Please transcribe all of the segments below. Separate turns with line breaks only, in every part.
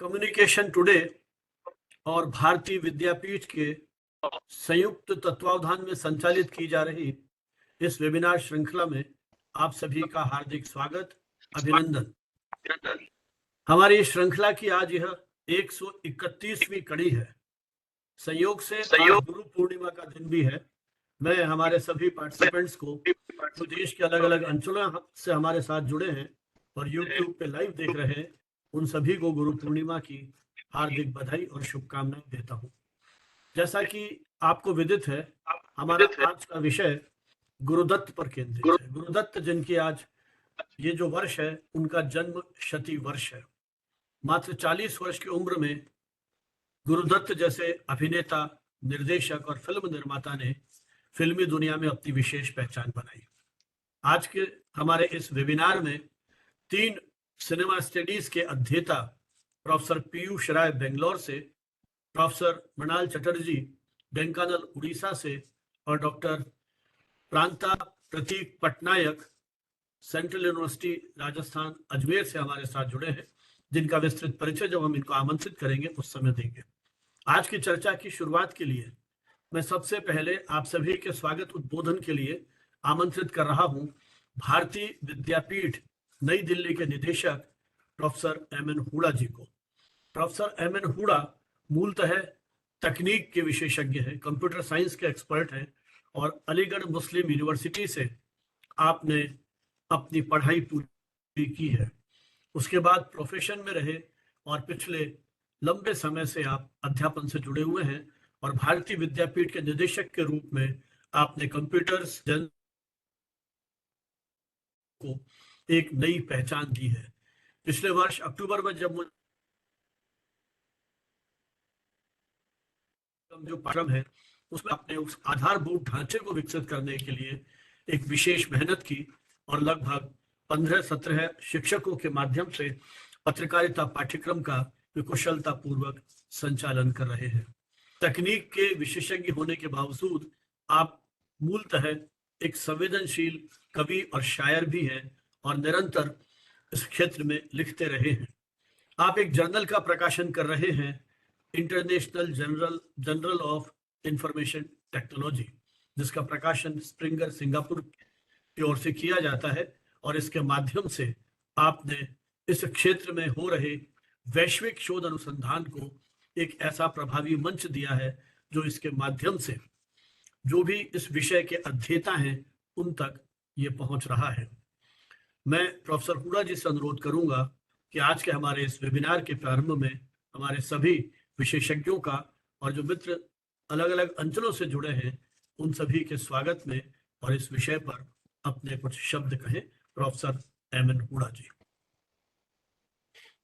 Communication today और भारतीय विद्यापीठ के संयुक्त तत्वावधान में संचालित की जा रही इस वेबिनार श्रृंखला में आप सभी का हार्दिक स्वागत, अभिनंदन। हमारी इस श्रृंखला की आज यह 131वीं कड़ी है। संयोग से आज गुरु पूर्णिमा का दिन भी है। मैं हमारे सभी पार्टिसिपेंट्स को जो देश के अलग अलग अंचलों से हमारे साथ जुड़े हैं और YouTube पे लाइव देख रहे हैं, उन सभी को गुरु पूर्णिमा की हार्दिक बधाई और शुभकामनाएं देता हूं। जैसा कि आपको विदित है, हमारा आज का विषय गुरुदत्त पर केंद्रित है। गुरुदत्त जिनकी आज ये जो वर्ष है, उनका जन्म शती वर्ष है। मात्र 40 वर्ष की उम्र में गुरुदत्त जैसे अभिनेता, निर्देशक और फिल्म निर्माता ने फिल्मी दुनिया में अपनी विशेष पहचान बनाई। आज के हमारे इस वेबिनार में 3 सिनेमा स्टडीज के अध्येता प्रोफेसर पीयूष राय बेंगलोर से, प्रोफेसर मृणाल चटर्जी ढेंकानाल उड़ीसा से और doctor Pranta Pratik Patnaik central university Rajasthan Ajmer से हमारे साथ जुड़े हैं, जिनका विस्तृत परिचय जब हम इनको आमंत्रित करेंगे उस समय देंगे। आज की चर्चा की शुरुआत के लिए मैं सबसे पहले आप सभी के स्वागत उद्बोधन के लिए आमंत्रित कर रहा हूं भारतीय विद्यापीठ नई दिल्ली के निदेशक प्रोफेसर एम.एन. हुडा जी को। Professor M N. हुडा मूलतः तकनीक के विशेषज्ञ हैं, कंप्यूटर साइंस के एक्सपर्ट हैं और अलीगढ़ मुस्लिम यूनिवर्सिटी से आपने अपनी पढ़ाई पूरी की है। उसके बाद प्रोफेशन में रहे और पिछले लंबे समय से आप अध्यापन से जुड़े हुए हैं और भारतीय विद्यापीठ के निदेशक के रूप में आपने कंप्यूटर्स को एक नई पहचान दी है। पिछले वर्ष अक्टूबर में जब जो पाठ्यक्रम है उसमें आपने उस आधारभूत ढांचे को विकसित करने के लिए एक विशेष मेहनत की और लगभग 15-17 शिक्षकों के माध्यम से पत्रकारिता पाठ्यक्रम का कुशलता पूर्वक संचालन कर रहे हैं। तकनीक के विशेषज्ञ होने के बावजूद आप मूलतः एक संवेदनशील कवि और शायर भी हैं और निरंतर इस क्षेत्र में लिखते रहे हैं। आप एक जर्नल का प्रकाशन कर रहे हैं, international journal of information technology, जिसका प्रकाशन स्प्रिंगर सिंगापुर की ओर से किया जाता है और इसके माध्यम से आपने इस क्षेत्र में हो रहे वैश्विक शोध अनुसंधान को एक ऐसा प्रभावी मंच दिया है जो इसके माध्यम से जो भी इस विषय के अध्येता हैं उन तक ये पहुंच रहा है। मैं प्रोफेसर हुडा जी से अनुरोध करूंगा कि आज के हमारे इस वेबिनार के प्रारंभ में हमारे सभी विशेषज्ञों का और जो मित्र अलग अलग अंचलों से जुड़े हैं उन सभी के स्वागत में और इस विषय पर अपने कुछ शब्द कहें। Professor M N. Hooda ji.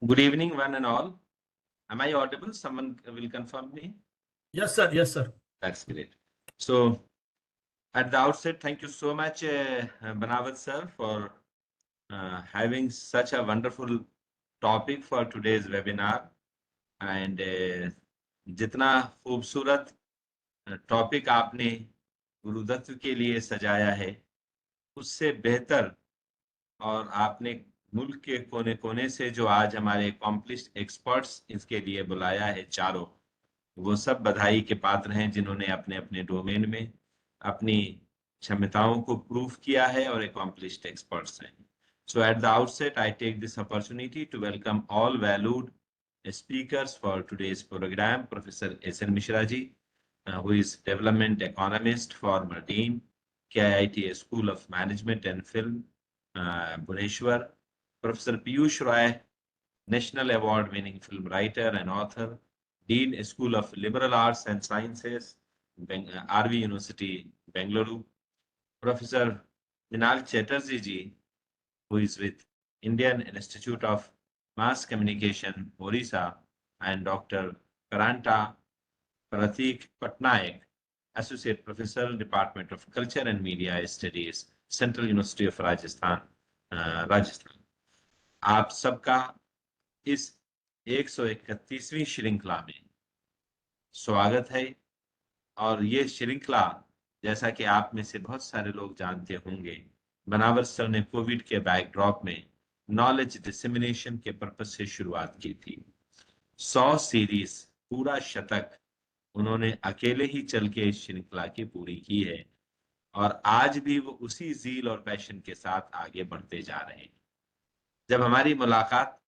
Good evening, one and all. Am I audible? Someone will confirm me.
Yes, sir. Yes, sir.
That's great. So, at the outset, thank you so much, Banawat sir, for having such a wonderful topic for today's webinar. And जितना खूबसूरत topic आपने गुरुदत्त के लिए सजाया है, उससे बेहतर और आपने मुल्क के कोने कोने से जो आज हमारे अकॉम्प्लिश्ड एक्सपर्ट्स इसके लिए बुलाया है चारों, वो सब बधाई के पात्र हैं जिन्होंने अपने अपने डोमेन में अपनी क्षमताओं को प्रूव किया है और अकॉम्प्लिश्ड एक्सपर्ट्स हैं। So at the outset, I take this opportunity to welcome all valued speakers for today's program. Professor S.N. Mishra ji, who is development economist, former dean, KIIT School of Management and Film, Bhubaneswar. Professor Piyush Rai, National Award-winning film writer and author, Dean, School of Liberal Arts and Sciences, RV University, Bengaluru. Professor Mrinal Chatterjee ji, who is with Indian Institute of Mass Communication, Orissa, and Dr. Karanta Pratik Patnaik, Associate Professor, Department of Culture and Media Studies, Central University of Rajasthan, Rajasthan. आप सबका इस 131वीं श्रृंखला में स्वागत है और ये श्रृंखला, जैसा कि आप में से बहुत सारे लोग जानते होंगे, बनावत सर ने कोविड के बैकड्रॉप में नॉलेज डिसेमिनेशन के पर्पस से शुरुआत की थी। 100 सीरीज, पूरा शतक उन्होंने अकेले ही चल के इस श्रृंखला की पूरी की है और आज भी वो उसी जील और पैशन के साथ आगे बढ़ते जा रहे हैं। जब हमारी मुलाकात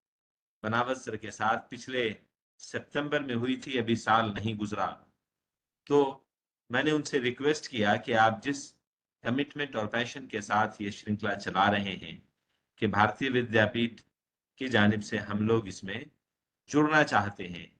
बनावत सर के साथ पिछले सितंबर में हुई थी, अभी साल नहीं गुजरा, तो मैंने उनसे रिक्वेस्ट किया कि आप जिस कमिटमेंट और पैशन के साथ ये श्रृंखला चला रहे हैं कि भारतीय विद्यापीठ की जानिब से हम लोग इसमें जुड़ना चाहते हैं,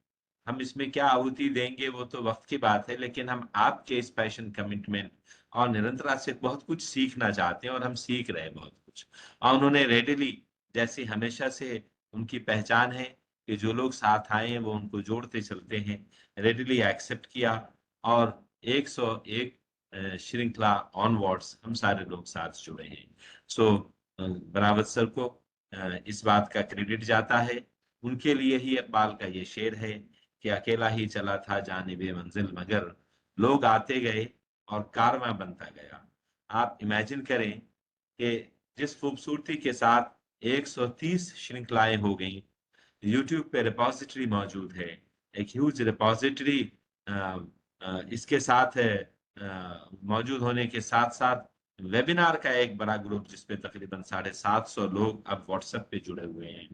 हम इसमें क्या आहुति देंगे वो तो वक्त की बात है, लेकिन हम आपके इस पैशन, कमिटमेंट और निरंतरता से बहुत कुछ सीखना चाहते हैं और हम सीख रहे हैं बहुत कुछ। और उन्होंने रेडिली, जैसे हमेशा से उनकी पहचान है कि जो लोग साथ आए हैं वो उनको जोड़ते चलते हैं, रेडिली एक्सेप्ट किया और 101 श्रृंखला ऑनवर्ड्स हम सारे लोग साथ जुड़े हैं। सो बनावत सर को इस बात का क्रेडिट जाता है। उनके लिए ही इकबाल का ये शेर है कि अकेला ही चला था जानिबे मंजिल, मगर लोग आते गए और कारवां बनता गया। आप इमेजिन करें कि जिस खूबसूरती के साथ 130 श्रृंखलाएं हो गई, यूट्यूब पे रिपोजिटरी मौजूद है, एक ह्यूज रिपोजिटरी इसके साथ मौजूद होने के साथ साथ वेबिनार का एक बड़ा ग्रुप जिसपे तकरीबन 750 लोग अब व्हाट्सएप पे जुड़े हुए हैं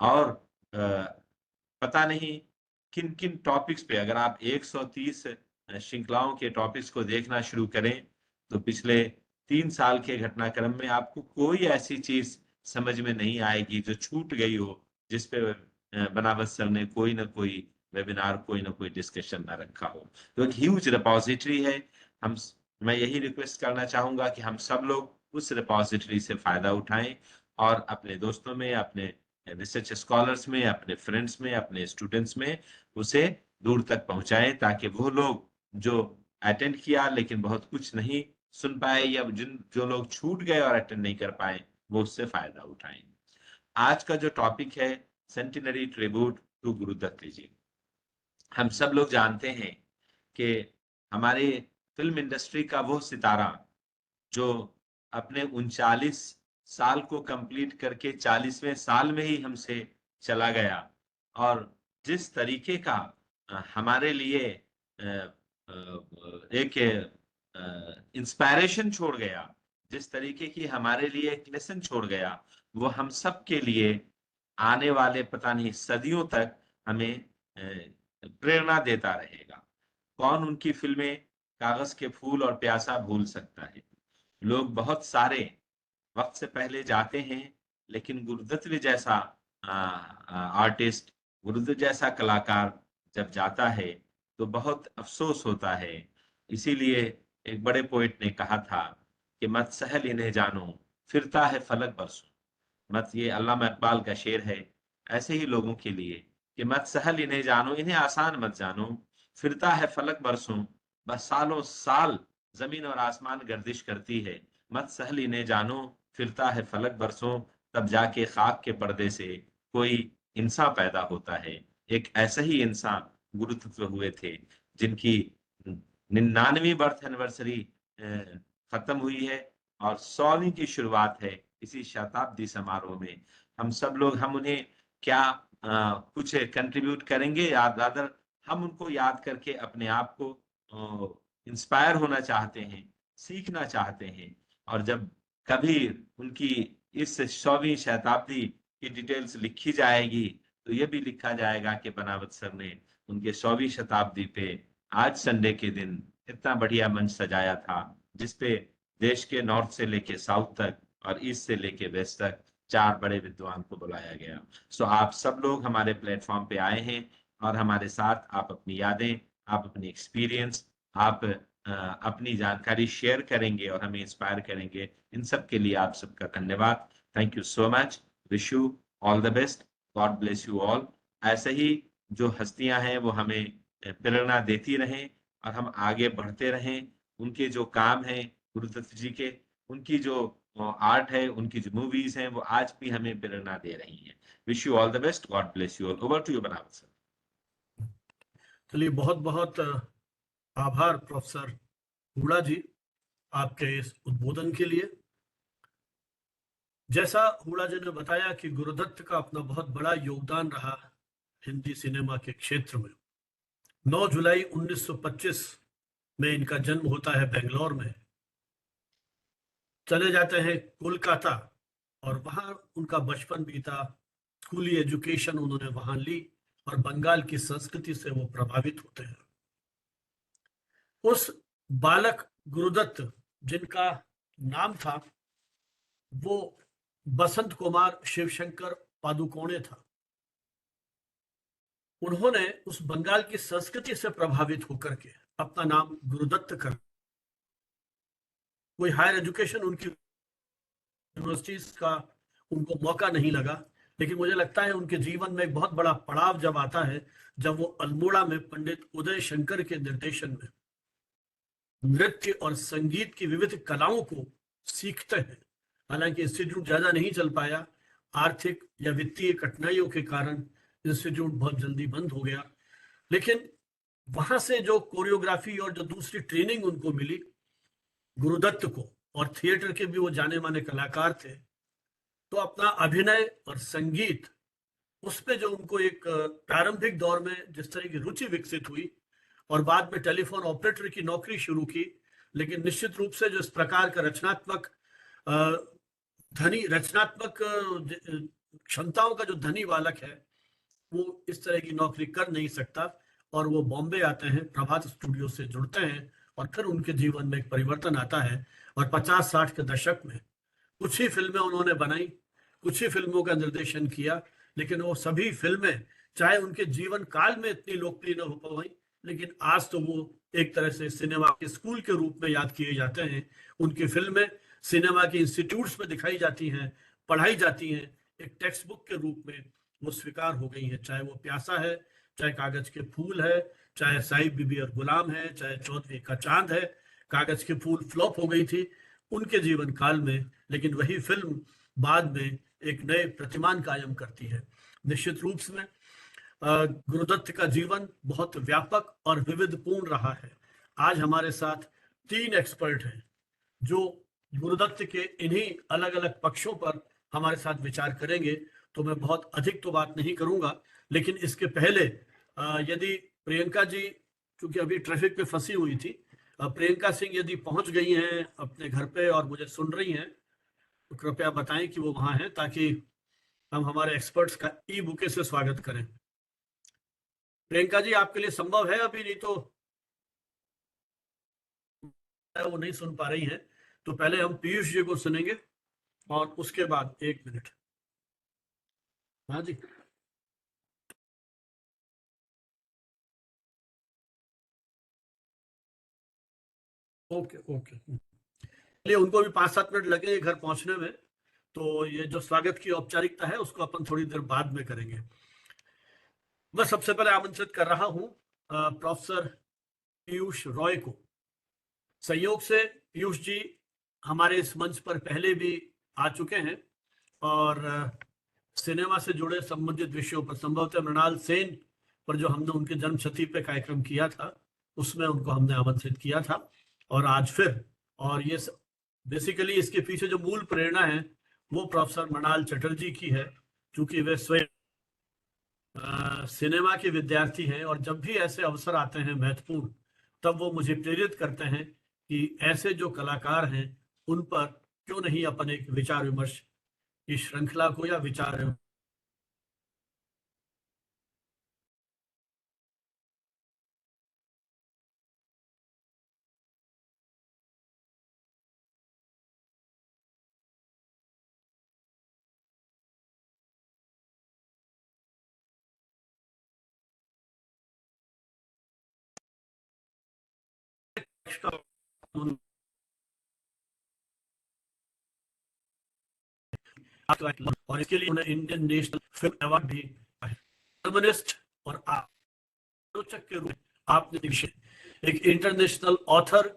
और पता नहीं किन किन टॉपिक्स पे, अगर आप 130 श्रृंखलाओं के टॉपिक्स को देखना शुरू करें तो पिछले 3 साल के घटनाक्रम में आपको कोई ऐसी चीज समझ में नहीं आएगी जो छूट गई हो, जिसपे बनावत सर ने कोई ना कोई वेबिनार, कोई ना कोई डिस्कशन ना रखा हो। तो एक ह्यूज रिपोजिटरी है। मैं यही रिक्वेस्ट करना चाहूंगा कि हम सब लोग उस रिपोजिटरी से फायदा उठाएं और अपने दोस्तों में, अपने रिसर्च स्कॉलर्स में, अपने फ्रेंड्स में, अपने स्टूडेंट्स में उसे दूर तक पहुंचाएं, ताकि वो लोग जो अटेंड किया लेकिन बहुत कुछ नहीं सुन पाए या जो लोग छूट गए और अटेंड नहीं कर पाए वो उससे फायदा उठाएं। आज का जो टॉपिक है, सेंटिनरी ट्रिब्यूट टू गुरुदत्त जी। हम सब लोग जानते हैं कि हमारे फिल्म इंडस्ट्री का वो सितारा जो अपने 39 साल को कंप्लीट करके 40वें साल में ही हमसे चला गया और जिस तरीके का हमारे लिए एक इंस्पायरेशन छोड़ गया, जिस तरीके की हमारे लिए एक लेसन छोड़ गया, वो हम सब के लिए आने वाले पता नहीं सदियों तक हमें प्रेरणा देता रहेगा। कौन उनकी फिल्में कागज के फूल और प्यासा भूल सकता है। लोग बहुत सारे वक्त से पहले जाते हैं, लेकिन गुरुदत्त जैसा आर्टिस्ट, गुरुदत्त जैसा कलाकार जब जाता है तो बहुत अफसोस होता है। इसीलिए एक बड़े पोइट ने कहा था कि मत सहल इन्हें जानो, फिरता है फलक बरसों। मत, ये अल्लामा इकबाल का शेर है ऐसे ही लोगों के लिए कि मत सहल इन्हें जानो, इन्हें आसान मत जानो, फिरता है फलक बरसों, बस सालों साल जमीन और आसमान गर्दिश करती है। मत सहल इन्हें जानो, फिरता है फलक बरसों, तब जाके खाक के पर्दे से कोई इंसान पैदा होता है। एक ऐसा ही इंसान गुरुत्व हुए थे जिनकी 99वीं बर्थ एनिवर्सरी खत्म हुई है और 100वीं की शुरुआत है इसी शताब्दी समारोह में। हम सब लोग, हम उन्हें क्या कुछ कंट्रीब्यूट करेंगे, याद रादर हम उनको याद करके अपने आप को इंस्पायर होना चाहते हैं, सीखना चाहते हैं। और जब कभी उनकी इस 100वीं शताब्दी की डिटेल्स लिखी जाएगी तो ये भी लिखा जाएगा कि बनावत सर ने उनके 100वीं शताब्दी पे आज संडे के दिन इतना बढ़िया मंच सजाया था, जिसपे देश के नॉर्थ से लेके साउथ तक और ईस्ट से लेके वेस्ट तक 4 बड़े विद्वान को बुलाया गया। सो आप सब लोग हमारे प्लेटफॉर्म पे आए हैं और हमारे साथ आप अपनी यादें, आप अपनी एक्सपीरियंस, आप अपनी जानकारी शेयर करेंगे और हमें इंस्पायर करेंगे। इन सब के लिए आप सबका धन्यवाद। Thank you so much. Wish you all the best. God bless you all. ऐसे ही जो हस्तियां हैं वो हमें प्रेरणा देती रहें और हम आगे बढ़ते रहें। उनके जो काम हैं गुरुदत्त जी के, उनकी जो आर्ट है, उनकी जो मूवीज हैं, वो आज भी हमें प्रेरणा दे रही हैं। Wish you all the best. God bless you all. Over to you Banawat sir.
चलिए, बहुत बहुत आभार प्रोफेसर हुड़ा जी आपके इस उद्बोधन के लिए। जैसा हुड़ा जी ने बताया कि गुरुदत्त का अपना बहुत बड़ा योगदान रहा हिंदी सिनेमा के क्षेत्र में। 9 जुलाई 1925 में इनका जन्म होता है बेंगलोर में। चले जाते हैं कोलकाता और वहां उनका बचपन बीता। स्कूली एजुकेशन उन्होंने वहां ली और बंगाल की संस्कृति से वो प्रभावित होते हैं। उस बालक गुरुदत्त जिनका नाम था वो बसंत कुमार शिवशंकर पादुकोणे था। उन्होंने उस बंगाल की संस्कृति से प्रभावित होकर के अपना नाम गुरुदत्त कर, कोई हायर एजुकेशन उनकी यूनिवर्सिटीज का उनको मौका नहीं लगा, लेकिन मुझे लगता है उनके जीवन में एक बहुत बड़ा पड़ाव जब आता है जब वो अल्मोड़ा में पंडित उदय शंकर के निर्देशन में नृत्य और संगीत की विविध कलाओं को सीखते हैं। हालांकि इंस्टीट्यूट ज्यादा नहीं चल पाया, आर्थिक या वित्तीय कठिनाइयों के कारण इंस्टीट्यूट बहुत जल्दी बंद हो गया, लेकिन वहां से जो कोरियोग्राफी और जो दूसरी ट्रेनिंग उनको मिली गुरुदत्त को, और थिएटर के भी वो जाने माने कलाकार थे, तो अपना अभिनय और संगीत उसमें जो उनको एक प्रारंभिक दौर में जिस तरह की रुचि विकसित हुई और बाद में टेलीफोन ऑपरेटर की नौकरी शुरू की, लेकिन निश्चित रूप से जो इस प्रकार का रचनात्मक क्षमताओं का जो धनी बालक है वो इस तरह की नौकरी कर नहीं सकता, और वो बॉम्बे आते हैं, प्रभात स्टूडियो से जुड़ते हैं और फिर उनके जीवन में एक परिवर्तन आता है। और 50-60 के दशक में कुछ ही फिल्में उन्होंने बनाई, कुछ ही फिल्मों का निर्देशन किया, लेकिन वो सभी फिल्में चाहे उनके जीवन काल में इतनी लोकप्रिय न हो पाई, लेकिन आज तो वो एक तरह से सिनेमा के स्कूल के रूप में याद किए जाते हैं। उनकी फिल्में सिनेमा के इंस्टीट्यूट्स में दिखाई जाती हैं, पढ़ाई जाती हैं, एक टेक्स्ट बुक के रूप में वो स्वीकार हो गई है। चाहे वो प्यासा है, चाहे कागज के फूल है, चाहे साहिब बीबी और गुलाम है, चाहे चौधरी का चांद है। कागज के फूल फ्लॉप हो गई थी उनके जीवन काल में, लेकिन वही फिल्म बाद में एक नए प्रतिमान कायम करती है। निश्चित रूप से गुरुदत्त का जीवन बहुत व्यापक और विविधपूर्ण रहा है। आज हमारे साथ 3 एक्सपर्ट हैं जो गुरुदत्त के इन्हीं अलग अलग पक्षों पर हमारे साथ विचार करेंगे। तो मैं बहुत अधिक तो बात नहीं करूंगा, लेकिन इसके पहले यदि प्रियंका जी, क्योंकि अभी ट्रैफिक पे फंसी हुई थी, प्रियंका सिंह यदि पहुंच गई हैं अपने घर पे और मुझे सुन रही हैं, तो कृपया बताएं कि वो वहां हैं, ताकि हम हमारे एक्सपर्ट्स का ई बुके से स्वागत करें। प्रियंका जी, आपके लिए संभव है? अभी नहीं तो वो नहीं सुन पा रही हैं, तो पहले हम पीयूष जी को सुनेंगे और उसके बाद 1 मिनट। हाँ जी, ओके ओके। चलिए, उनको भी 5-7 मिनट लगेंगे घर पहुंचने में, तो ये जो स्वागत की औपचारिकता है उसको अपन थोड़ी देर बाद में करेंगे। मैं सबसे पहले आमंत्रित कर रहा हूं प्रोफेसर पीयूष रॉय को। संयोग से पीयूष जी हमारे इस मंच पर पहले भी आ चुके हैं और सिनेमा से जुड़े संबंधित विषयों पर, संभवतः मृणाल सेन पर जो हमने उनके जन्म शती पे कार्यक्रम किया था उसमें उनको हमने आमंत्रित किया था, और आज फिर। और ये बेसिकली इसके पीछे जो मूल प्रेरणा है वो प्रोफेसर मृणाल चटर्जी की है, क्योंकि वे स्वयं सिनेमा के विद्यार्थी हैं, और जब भी ऐसे अवसर आते हैं महत्वपूर्ण, तब वो मुझे प्रेरित करते हैं कि ऐसे जो कलाकार हैं उन पर क्यों नहीं अपन एक विचार विमर्श की श्रृंखला को या विचार और इसके लिए उन्हें इंडियन नेशनल फिल्म अवार्ड भी है। जर्नलिस्ट और आलोचक के रूप में आपने एक इंटरनेशनल ऑथर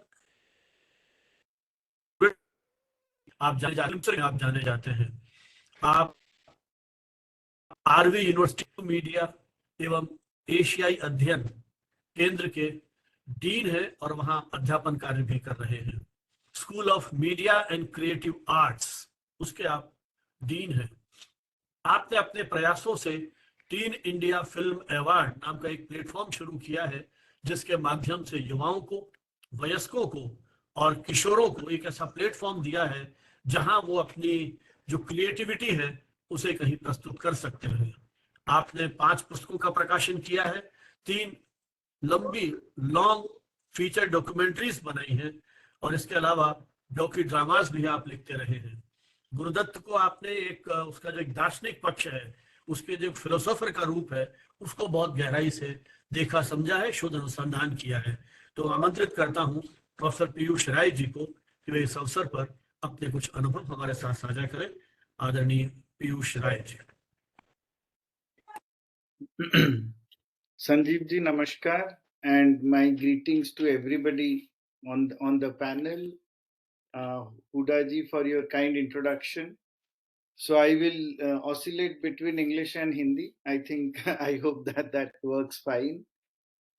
आप जाने जाते हैं। आप आरवी यूनिवर्सिटी मीडिया एवं एशियाई अध्ययन केंद्र के डीन है और वहां अध्यापन कार्य भी कर रहे हैं। School of media and creative arts उसके आप डीन हैं। आपने अपने प्रयासों से टीन इंडिया फिल्म अवार्ड नाम का एक प्लेटफॉर्म शुरू किया है, जिसके माध्यम से युवाओं को, वयस्कों को और किशोरों को एक ऐसा प्लेटफॉर्म दिया है जहां वो अपनी जो क्रिएटिविटी है उसे कहीं प्रस्तुत कर सकते हैं। आपने 5 पुस्तकों का प्रकाशन किया है, 3 लंबी लॉन्ग फीचर डॉक्यूमेंट्रीज बनाई हैं और इसके अलावा डॉक्यू ड्रामास भी आप लिखते रहे हैं। गुरुदत्त को आपने एक उसका जो एक दार्शनिक पक्ष है, उसके जो फिलोसोफर का रूप है, उसको बहुत गहराई से देखा समझा है, शोध अनुसंधान किया है। तो आमंत्रित करता हूं प्रोफेसर पीयूष राय जी को कि वे इस अवसर पर अपने कुछ अनुभव हमारे साथ साझा करें। आदरणीय Piyush Rai ji.
Sanjeev ji, namaskar, and my greetings to everybody on the panel. Huda ji, for your kind introduction. So I will oscillate between English and Hindi. I think I hope that works fine.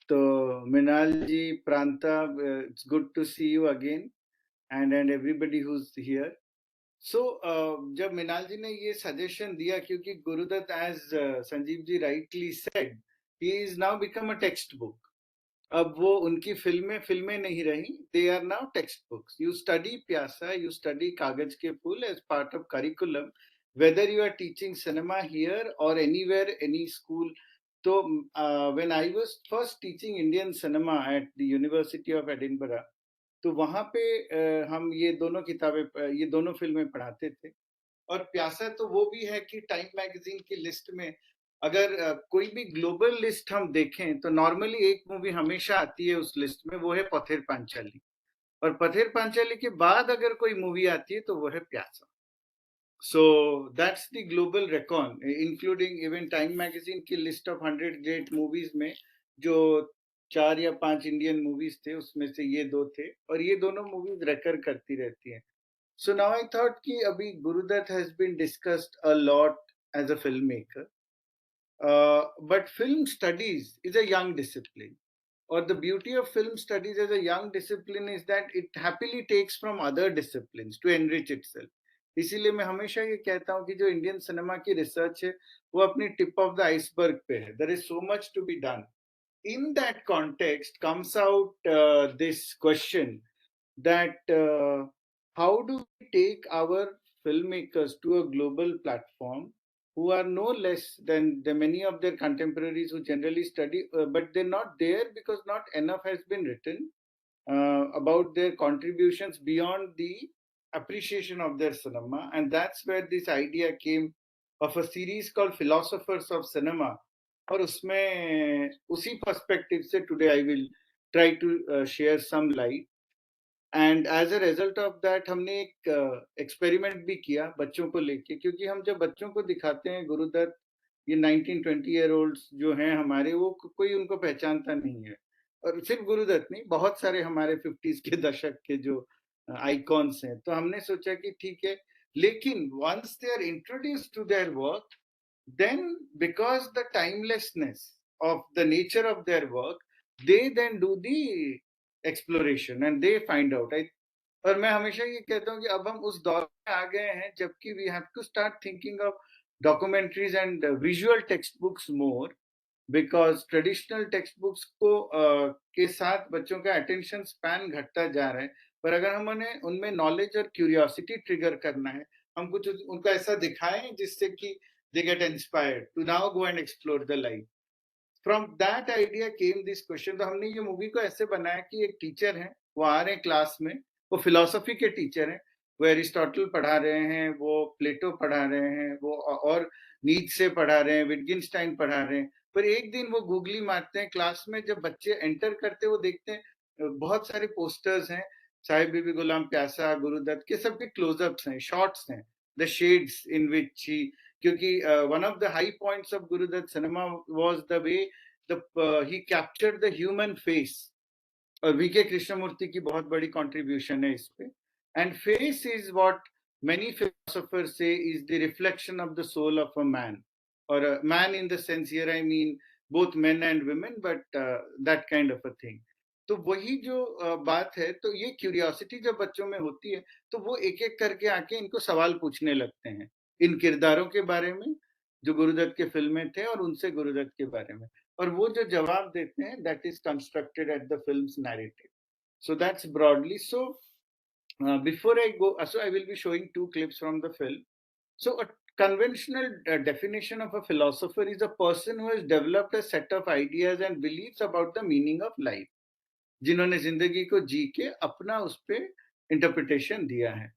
So Minal ji, Pranta, it's good to see you again, and everybody who's here. So जब मिनाल जी ने ये suggestion दिया, क्योंकि Gurudatt, as Sanjeev ji rightly said, he is now become a textbook. अब वो उनकी फिल्में नहीं रही, they are now textbooks. You study प्यासा, you study कागज के फूल as part of curriculum, whether you are teaching cinema here or anywhere, any school. So when I was first teaching Indian cinema at the University of Edinburgh, तो वहां पे हम ये दोनों फिल्में पढ़ाते थे। और प्यासा तो वो भी है कि टाइम मैगजीन की लिस्ट में अगर कोई भी ग्लोबल लिस्ट हम देखें तो नॉर्मली एक मूवी हमेशा आती है उस लिस्ट में, वो है पथेर पांचाली। और पथेर पांचाली के बाद अगर कोई मूवी आती है तो वो है प्यासा। So that's the global record, including even time magazine की लिस्ट ऑफ 100 ग्रेट मूवीज में जो 4 या 5 इंडियन मूवीज थे, उसमें से ये 2 थे, और ये दोनों मूवीज रेकर करती रहती हैं। So now I thought कि अभी Gurudutt has been discussed a lot as a filmmaker, but film studies is a young discipline. Or the beauty of film studies as a young discipline is that it happily takes from other disciplines to enrich itself. इसीलिए मैं हमेशा ये कहता हूँ कि जो Indian cinema की research है वो अपनी टिप ऑफ द आइसबर्ग पे है. There is so much to be done. In that context comes out this question that how do we take our filmmakers to a global platform who are no less than the many of their contemporaries who generally study, but they're not there because not enough has been written about their contributions beyond the appreciation of their cinema. And that's where this idea came of a series called Philosophers of Cinema. और उसमें उसी perspective से today I will try to share some light. And as a result of that हमने एक experiment भी किया बच्चों को लेके, क्योंकि हम जब बच्चों को दिखाते हैं गुरुदत्त, ये 19-20 ईयर ओल्ड्स जो हैं हमारे, वो कोई उनको पहचानता नहीं है. और सिर्फ गुरुदत्त नहीं, बहुत सारे हमारे 50s के दशक के जो आइकॉन्स हैं. तो हमने सोचा कि ठीक है, लेकिन once they are introduced to their work, then because the timelessness of the nature of their work, they then do the exploration and they find out. और मैं हमेशा ये कहता हूँ कि अब हम उस दौर में आ गए हैं जबकि we have to start thinking of documentaries and visual textbooks more, because traditional textbooks को के साथ बच्चों का attention span घटता जा रहा है. पर अगर हम उनमें knowledge और curiosity trigger करना है, हम कुछ उनको ऐसा दिखाएं जिससे कि they get inspired to now go and explore the life. From that idea came this question. तो हमने ये मूवी को ऐसे बनाया कि एक टीचर हैं, वो आ रहे हैं क्लास में, वो फिलोसफी के टीचर हैं, वो एरिस्टोटल पढ़ा रहे हैं, वो प्लेटो पढ़ा रहे हैं, वो और नीत्शे पढ़ा रहे हैं, विटगेनस्टाइन पढ़ा रहे हैं. पर एक दिन वो गूगली मारते हैं क्लास में, जब बच्चे एंटर करते वो देखते हैं बहुत सारे पोस्टर्स हैं, साहिब बीबी गुलाम प्यासा, गुरुदत्त के, सबके क्लोजअप्स हैं, शॉट्स हैं, द शेड्स इन विच ही, क्योंकि one of the high points of Gurudutt cinema was the way he captured the human face. और वीके कृष्णमूर्ति की बहुत बड़ी contribution है इस पे. And face is what many philosophers say is the reflection of the soul of a man, or a man in the sense here I mean both men and women, but that kind of a thing. तो वही जो बात है, तो ये curiosity जब बच्चों में होती है तो वो एक एक करके आके इनको सवाल पूछने लगते हैं इन किरदारों के बारे में, जो गुरुदत्त के फिल्में थे और उनसे गुरुदत्त के बारे में, और वो जो जवाब देते हैं that is constructed at the films narrative. So that's broadly. So before I go, so I will be showing 2 clips from the film. So a conventional definition of a philosopher is a person who has developed a set of ideas and beliefs about the meaning of life. जिन्होंने जिंदगी को जी के अपना उस पे interpretation दिया है.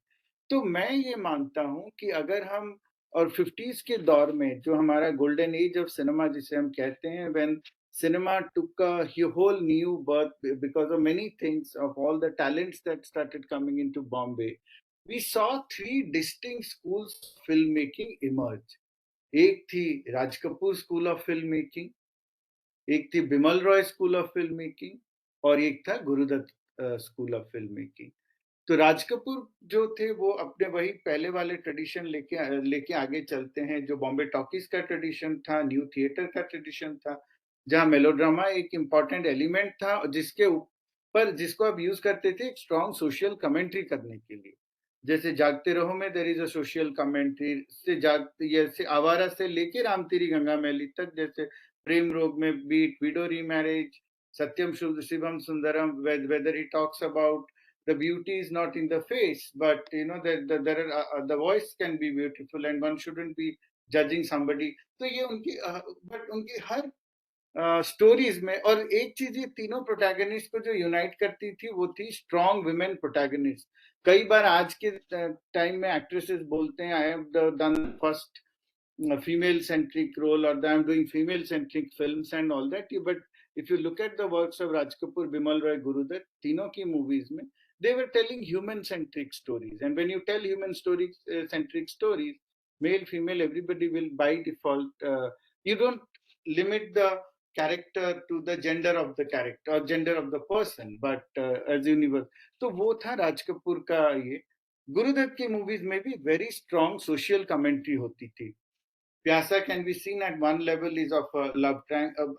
तो मैं ये मानता हूँ कि अगर हम और 50s के दौर में जो हमारा गोल्डन एज ऑफ सिनेमा जिसे हम कहते हैं, when cinema took a whole new birth because of many things, of all the talents that started coming into Bombay, we saw 3 distinct schools of filmmaking emerge. एक थी Raj Kapoor school of film making, एक थी Bimal Roy school of film making, और एक था Guru Dutt school of film making. तो राज कपूर जो थे वो अपने वही पहले वाले ट्रेडिशन लेके आगे चलते हैं, जो बॉम्बे टॉकीज का ट्रेडिशन था, न्यू थिएटर का ट्रेडिशन था, जहाँ मेलोड्रामा एक इम्पॉर्टेंट एलिमेंट था, जिसके ऊपर जिसको आप यूज करते थे एक स्ट्रॉन्ग सोशल कमेंट्री करने के लिए. जैसे जागते रहो में there is a social commentary, जैसे आवारा से लेके राम तेरी गंगा मैली तक, जैसे प्रेम रोग में beat widow remarriage, Satyam Shivam Sundaram, whether he talks about the beauty is not in the face, but you know there are the voice can be beautiful and one shouldn't be judging somebody. तो ये उनकी बट उनकी her stories में, और एक चीज ये तीनों प्रोटैगनिस्ट को जो यूनाइट करती थी वो थी स्ट्रॉन्ग विमेन प्रोटैगनिस्ट. कई बार आज के टाइम में एक्ट्रेसेस बोलते हैं I have done first female centric role, or I'm doing female centric films and all that, but if you look at the works of Raj Kapoor, Bimal Roy, Gurudutt, तीनों की movies में they were telling human centric stories, and when you tell human stories centric stories, male female everybody will by default you don't limit the character to the gender of the character or gender of the person, but as universe. तो वो था राज कपूर का ये. गुरुदत्त की movies में भी very strong social commentary होती थी. Pyaasa can be seen at one level is of love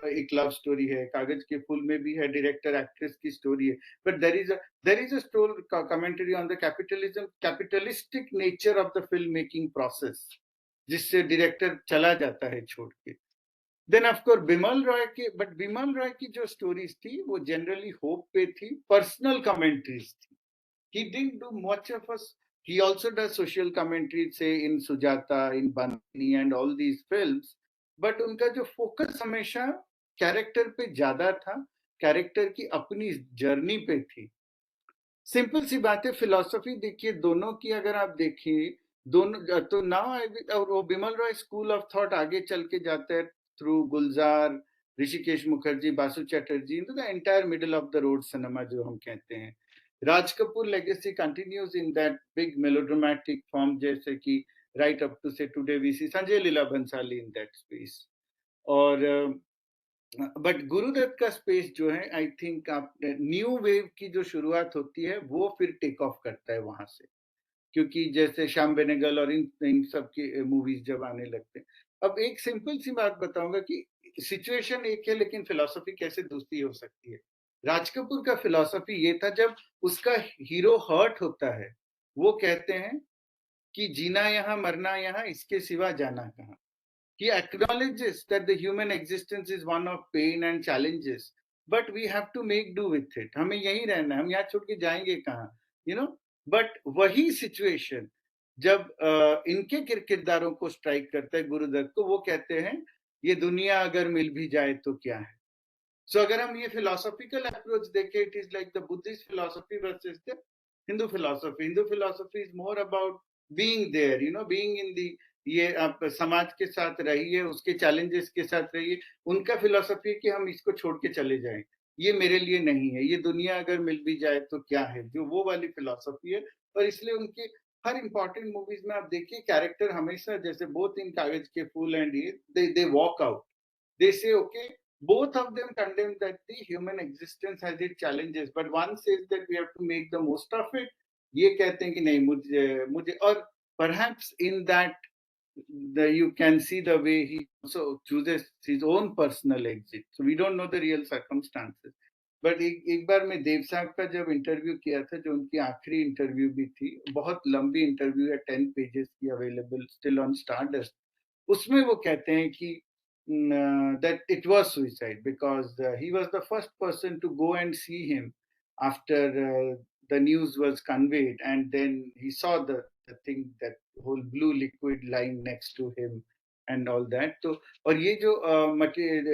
एक लव स्टोरी है, कागज के फूल में भी है, डायरेक्टर एक्ट्रेस की स्टोरी है, but there is a story commentary on the capitalistic nature of the film making process, जिससे डायरेक्टर चला जाता है छोड़ के. Then of course Bimal Roy की जो स्टोरीज थी वो जनरली होप पे थी, पर्सनल कमेंट्रीज थी. He didn't do much of us. He also does social commentary, say in Sujata, in Bani, and all these films. But उनका जो फोकस हमेशा कैरेक्टर पे ज्यादा था, कैरेक्टर की अपनी जर्नी पे थी. सिंपल सी बात है, फिलॉसफी देखिए दोनों की, अगर आप देखिए दोनों तो नाउ और वो Bimal Roy school of thought आगे चल के जाता है through Gulzar, Rishikesh Mukherjee, Basu Chatterjee, in the entire middle of the road cinema जो हम कहते हैं. Raj Kapoor legacy continues in that big melodramatic form, जैसे कि right up to say today we see Sanjay Leela Bhansali in that space. और but Gurudatt का space जो है, आई थिंक आप न्यू वेव की जो शुरुआत होती है वो फिर टेक ऑफ करता है वहां से, क्योंकि जैसे श्याम बेनेगल और इन सब की मूवीज जब आने लगते हैं. अब एक सिंपल सी बात बताऊंगा कि सिचुएशन एक है लेकिन फिलॉसफी कैसे दूसरी हो सकती है. राज कपूर का फिलॉसफी ये था, जब उसका हीरो हर्ट होता है वो कहते हैं कि जीना यहाँ मरना यहाँ, इसके सिवा जाना कहाँ. He acknowledges that the human existence is one of pain and challenges, but we have to make do with it. हमें यहीं रहना है, हम यहाँ छोड़ के जाएंगे कहाँ, you know. बट वही सिचुएशन जब इनके किरदारों को स्ट्राइक करता है गुरुदत्त को, वो कहते हैं ये दुनिया अगर मिल भी जाए तो क्या है. सो अगर हम ये फिलोसॉफिकल अप्रोच देखें, it is like the Buddhist philosophy versus the Hindu philosophy. Hindu philosophy is more about being there, you know, being in the, ये आप समाज के साथ रहिए, उसके चैलेंजेस के साथ रहिए. उनका फिलोसफी है कि हम इसको छोड़ के चले जाएं, ये मेरे लिए नहीं है, ये दुनिया अगर मिल भी जाए तो क्या है, जो वो वाली फिलोसफी है. और इसलिए उनके हर इंपॉर्टेंट मूवीज में आप देखिए कैरेक्टर हमेशा, जैसे बोथ इन कागज के फूल एंड ये, दे वॉक आउट, दे से okay, both of them condemn that the human existence has its challenges, but one says that we have to make the most of it. ये कहते हैं कि नहीं, मुझे और perhaps in that you can see the way he also chooses his own personal exit. So we don't know the real circumstances. But एक बार मैं देव साहब का जब इंटरव्यू किया था, जो उनकी आखिरी इंटरव्यू भी थी, बहुत लंबी इंटरव्यू है, 10 पेजेस की, अवेलेबल स्टिल ऑन स्टारडस्ट. उसमें वो कहते हैं कि that it was suicide because he was the first person to go and see him after the news was conveyed, and then he saw the thing, that whole blue liquid lying next to him and all that. तो और ये जो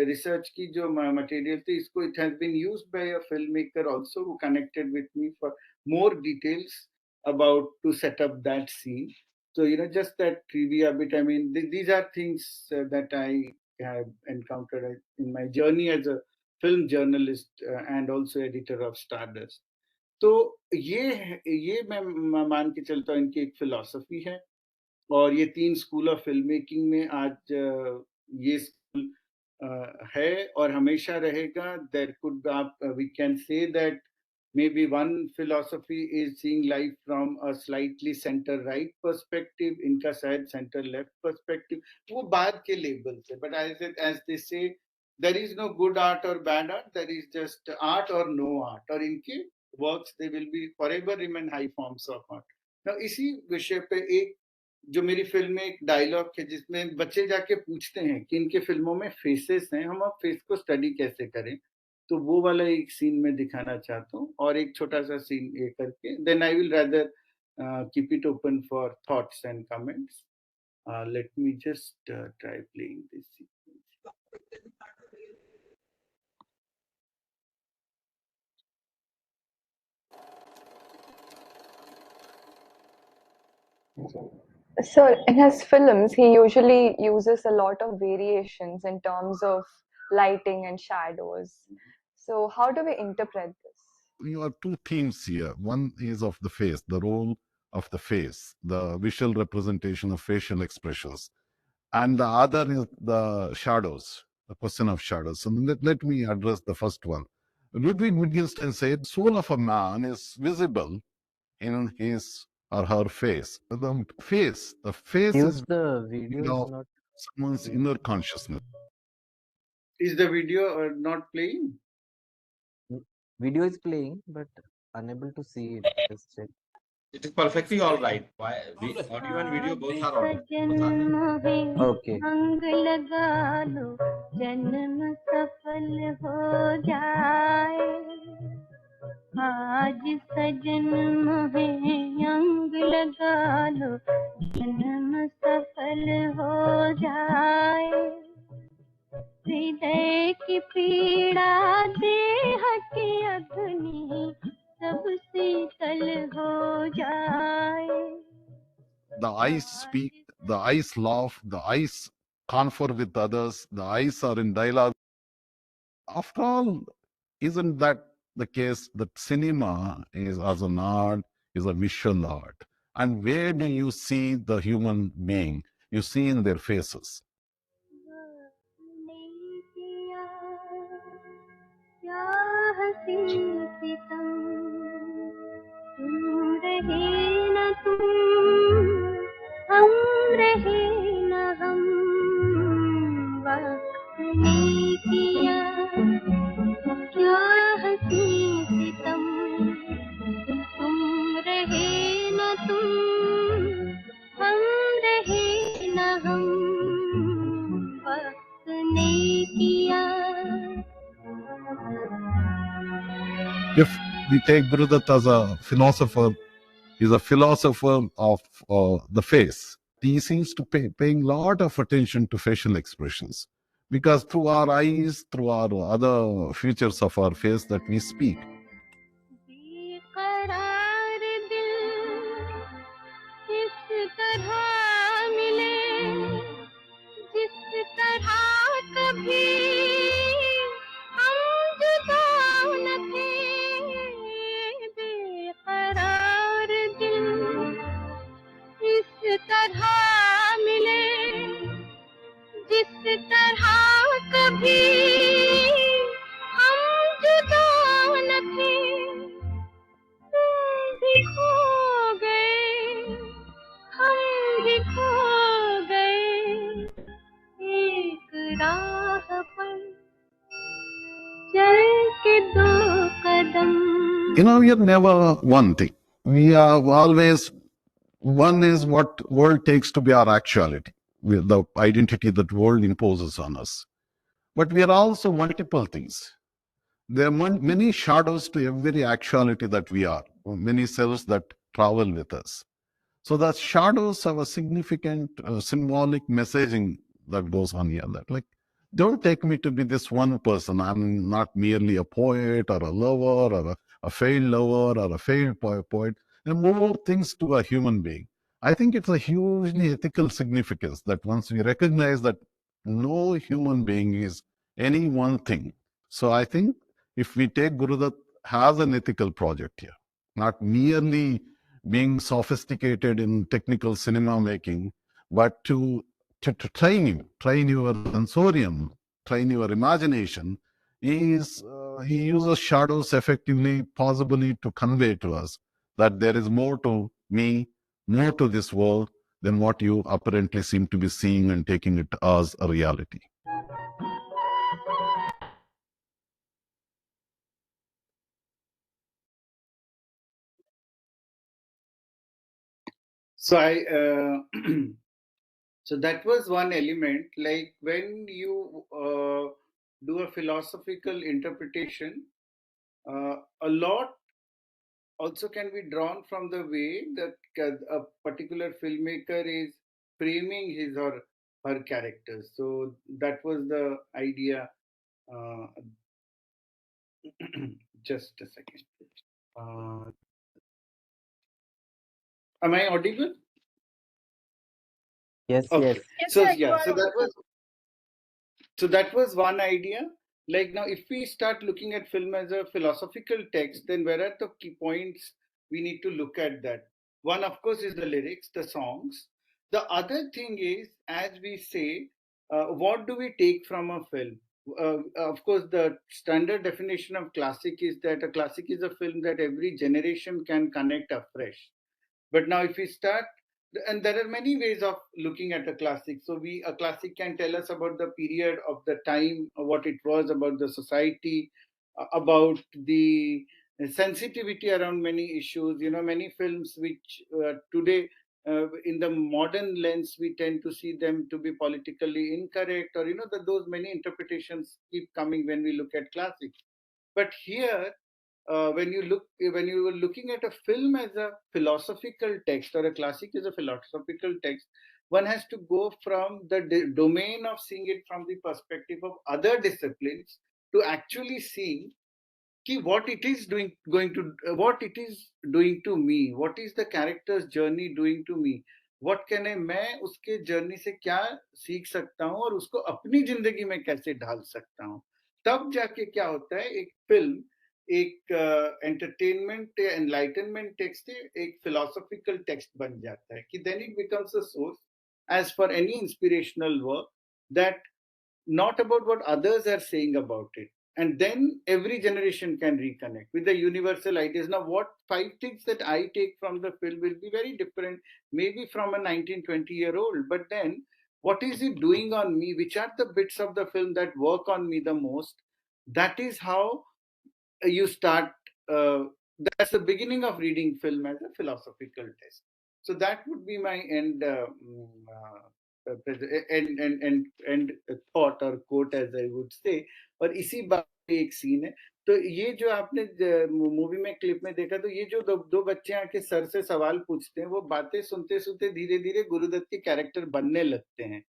research की जो material थी, इसको it has been used by a filmmaker also who connected with me for more details about to set up that scene. So just that trivia bit. I mean, these are things that I have encountered in my journey as a film journalist and also editor of Stardust. तो ये मैं मान के चलता हूँ इनकी एक philosophy है, और ये 3 स्कूल ऑफ फिल्म मेकिंग में आज ये स्कूल है और हमेशा रहेगा. There could we can say that maybe one philosophy is seeing life from a slightly center right perspective, इनका शायद center left perspective, वो बाद के labels है. But as they say, there is no good art or bad art, there is just art or no art. और इनके works they will be forever remain high forms of art. Now इसी विषय पे एक जो मेरी film में एक डायलॉग है जिसमें बच्चे जाके पूछते हैं कि इनके फिल्मों में फेसेस हैं, हम अब फेस को स्टडी कैसे करें. तो वो वाला एक सीन में दिखाना चाहता हूँ, और एक छोटा सा सीन ये करके then I will rather keep it open for thoughts and comments. Let me just try playing this sequence.
So in his films, he usually uses a lot of variations in terms of lighting and shadows. So how do we interpret this?
You have two themes here. One is of the face, the role of the face, the visual representation of facial expressions. And the other is the shadows, the question of shadows. So let me address the first one. Ludwig Wittgenstein said, soul of a man is visible in his or her face. The face
Use
is
the video is not
someone's inner consciousness.
Is the video not playing?
video is playing but unable to see it. Just check.
It is perfectly all right. Why? Audio and video both are all right.
Okay.
अंग लगा लो जन्म सफल हो जाए, आज सजन मोहे अंग लगा लो जन्म सफल हो जाए, हृदय की पीड़ा देह की अग्नि सब शीतल हो जाए.
The eyes speak, the eyes laugh, the eyes confer with others, the eyes are in dialogue. After all, isn't that the case that cinema is as an art, is a visual art? And where do you see the human being? You see in their faces.
क्या हंसी सितम, तुम रहे न तुम, हम रहे न हम, वक्त ने किया क्या हंसी सितम, तुम रहे न तुम, हम रहे न हम, वक्त ने किया.
If we take Gurudutt as a philosopher, he's a philosopher of the face. He seems to paying a lot of attention to facial expressions, because through our eyes, through our other features of our face that we speak.
बेकरार दिल इस तरह मिले, जिस तरह कभी हम जुदा न थे. बेकरार दिल इस तरह मिले, जिस तरह कभी हम जुदा न थे. तुम भी खो गए, हम भी खो गए, एक राह पर चल के दो कदम.
You know, we are never one thing. We are always, one is what world takes to be our actuality. with the identity that world imposes on us. But we are also multiple things. There are many shadows to every actuality that we are, many selves that travel with us. So the shadows have a significant symbolic messaging that goes on here. That like, don't take me to be this one person. I'm not merely a poet or a lover or a failed lover or a failed poet. There are more things to a human being. I think it's a hugely ethical significance that once we recognize that no human being is any one thing. So I think if we take Gurudutt has an ethical project here, not merely being sophisticated in technical cinema making, but to train your sensorium, train your imagination. He uses shadows effectively, possibly to convey to us that there is more to me, more to this world than what you apparently seem to be seeing and taking it as a reality.
So so that was one element. Like when you do a philosophical interpretation, a lot also can be drawn from the way that a particular filmmaker is framing his or her characters. So that was the idea. Uh, just a second. Am I audible?
Yes,
Okay.
yes.
So yeah, so that was one idea. Like now, if we start looking at film as a philosophical text, then where are the key points we need to look at that? One, of course, is the lyrics, the songs. The other thing is, as we say, what do we take from a film? Of course, the standard definition of classic is that a classic is a film that every generation can connect afresh. But now, if we start, and there are many ways of looking at a classic. So, a classic can tell us about the period of the time, what it was, about the society, about the sensitivity around many issues. You know, many films which today, in the modern lens, we tend to see them to be politically incorrect, or those many interpretations keep coming when we look at classics. But here, when you were looking at a film as a philosophical text or a classic as a philosophical text, one has to go from the domain of seeing it from the perspective of other disciplines to actually seeing what it is doing to me, what is the character's journey doing to me, what can मैं उसके journey से क्या सीख सकता हूँ और उसको अपनी जिंदगी में कैसे ढाल सकता हूँ. तब जाके क्या होता है, एक फिल्म एक एंटरटेनमेंट एनलाइटनमेंट टेक्स्ट एक फिलोसॉफिकल टेक्स्ट बन जाता है कि then it becomes a source as for any inspirational work that not about what others are saying about it. And then every generation can reconnect with the universal ideas. Now, what 5 things that I take from the film will be very different, maybe from a 19-20-year-old. But then, what is it doing on me? Which are the bits of the film that work on me the most? That is how you start. That's the beginning of reading film as a philosophical test. So that would be my end end thought और quote as I would say. और इसी बात पे एक scene है. तो ये जो आपने मूवी में क्लिप में देखा, तो ये जो दो बच्चे आके सर से सवाल पूछते हैं, वो बातें सुनते सुनते धीरे धीरे गुरुदत्त के कैरेक्टर बनने लगते हैं.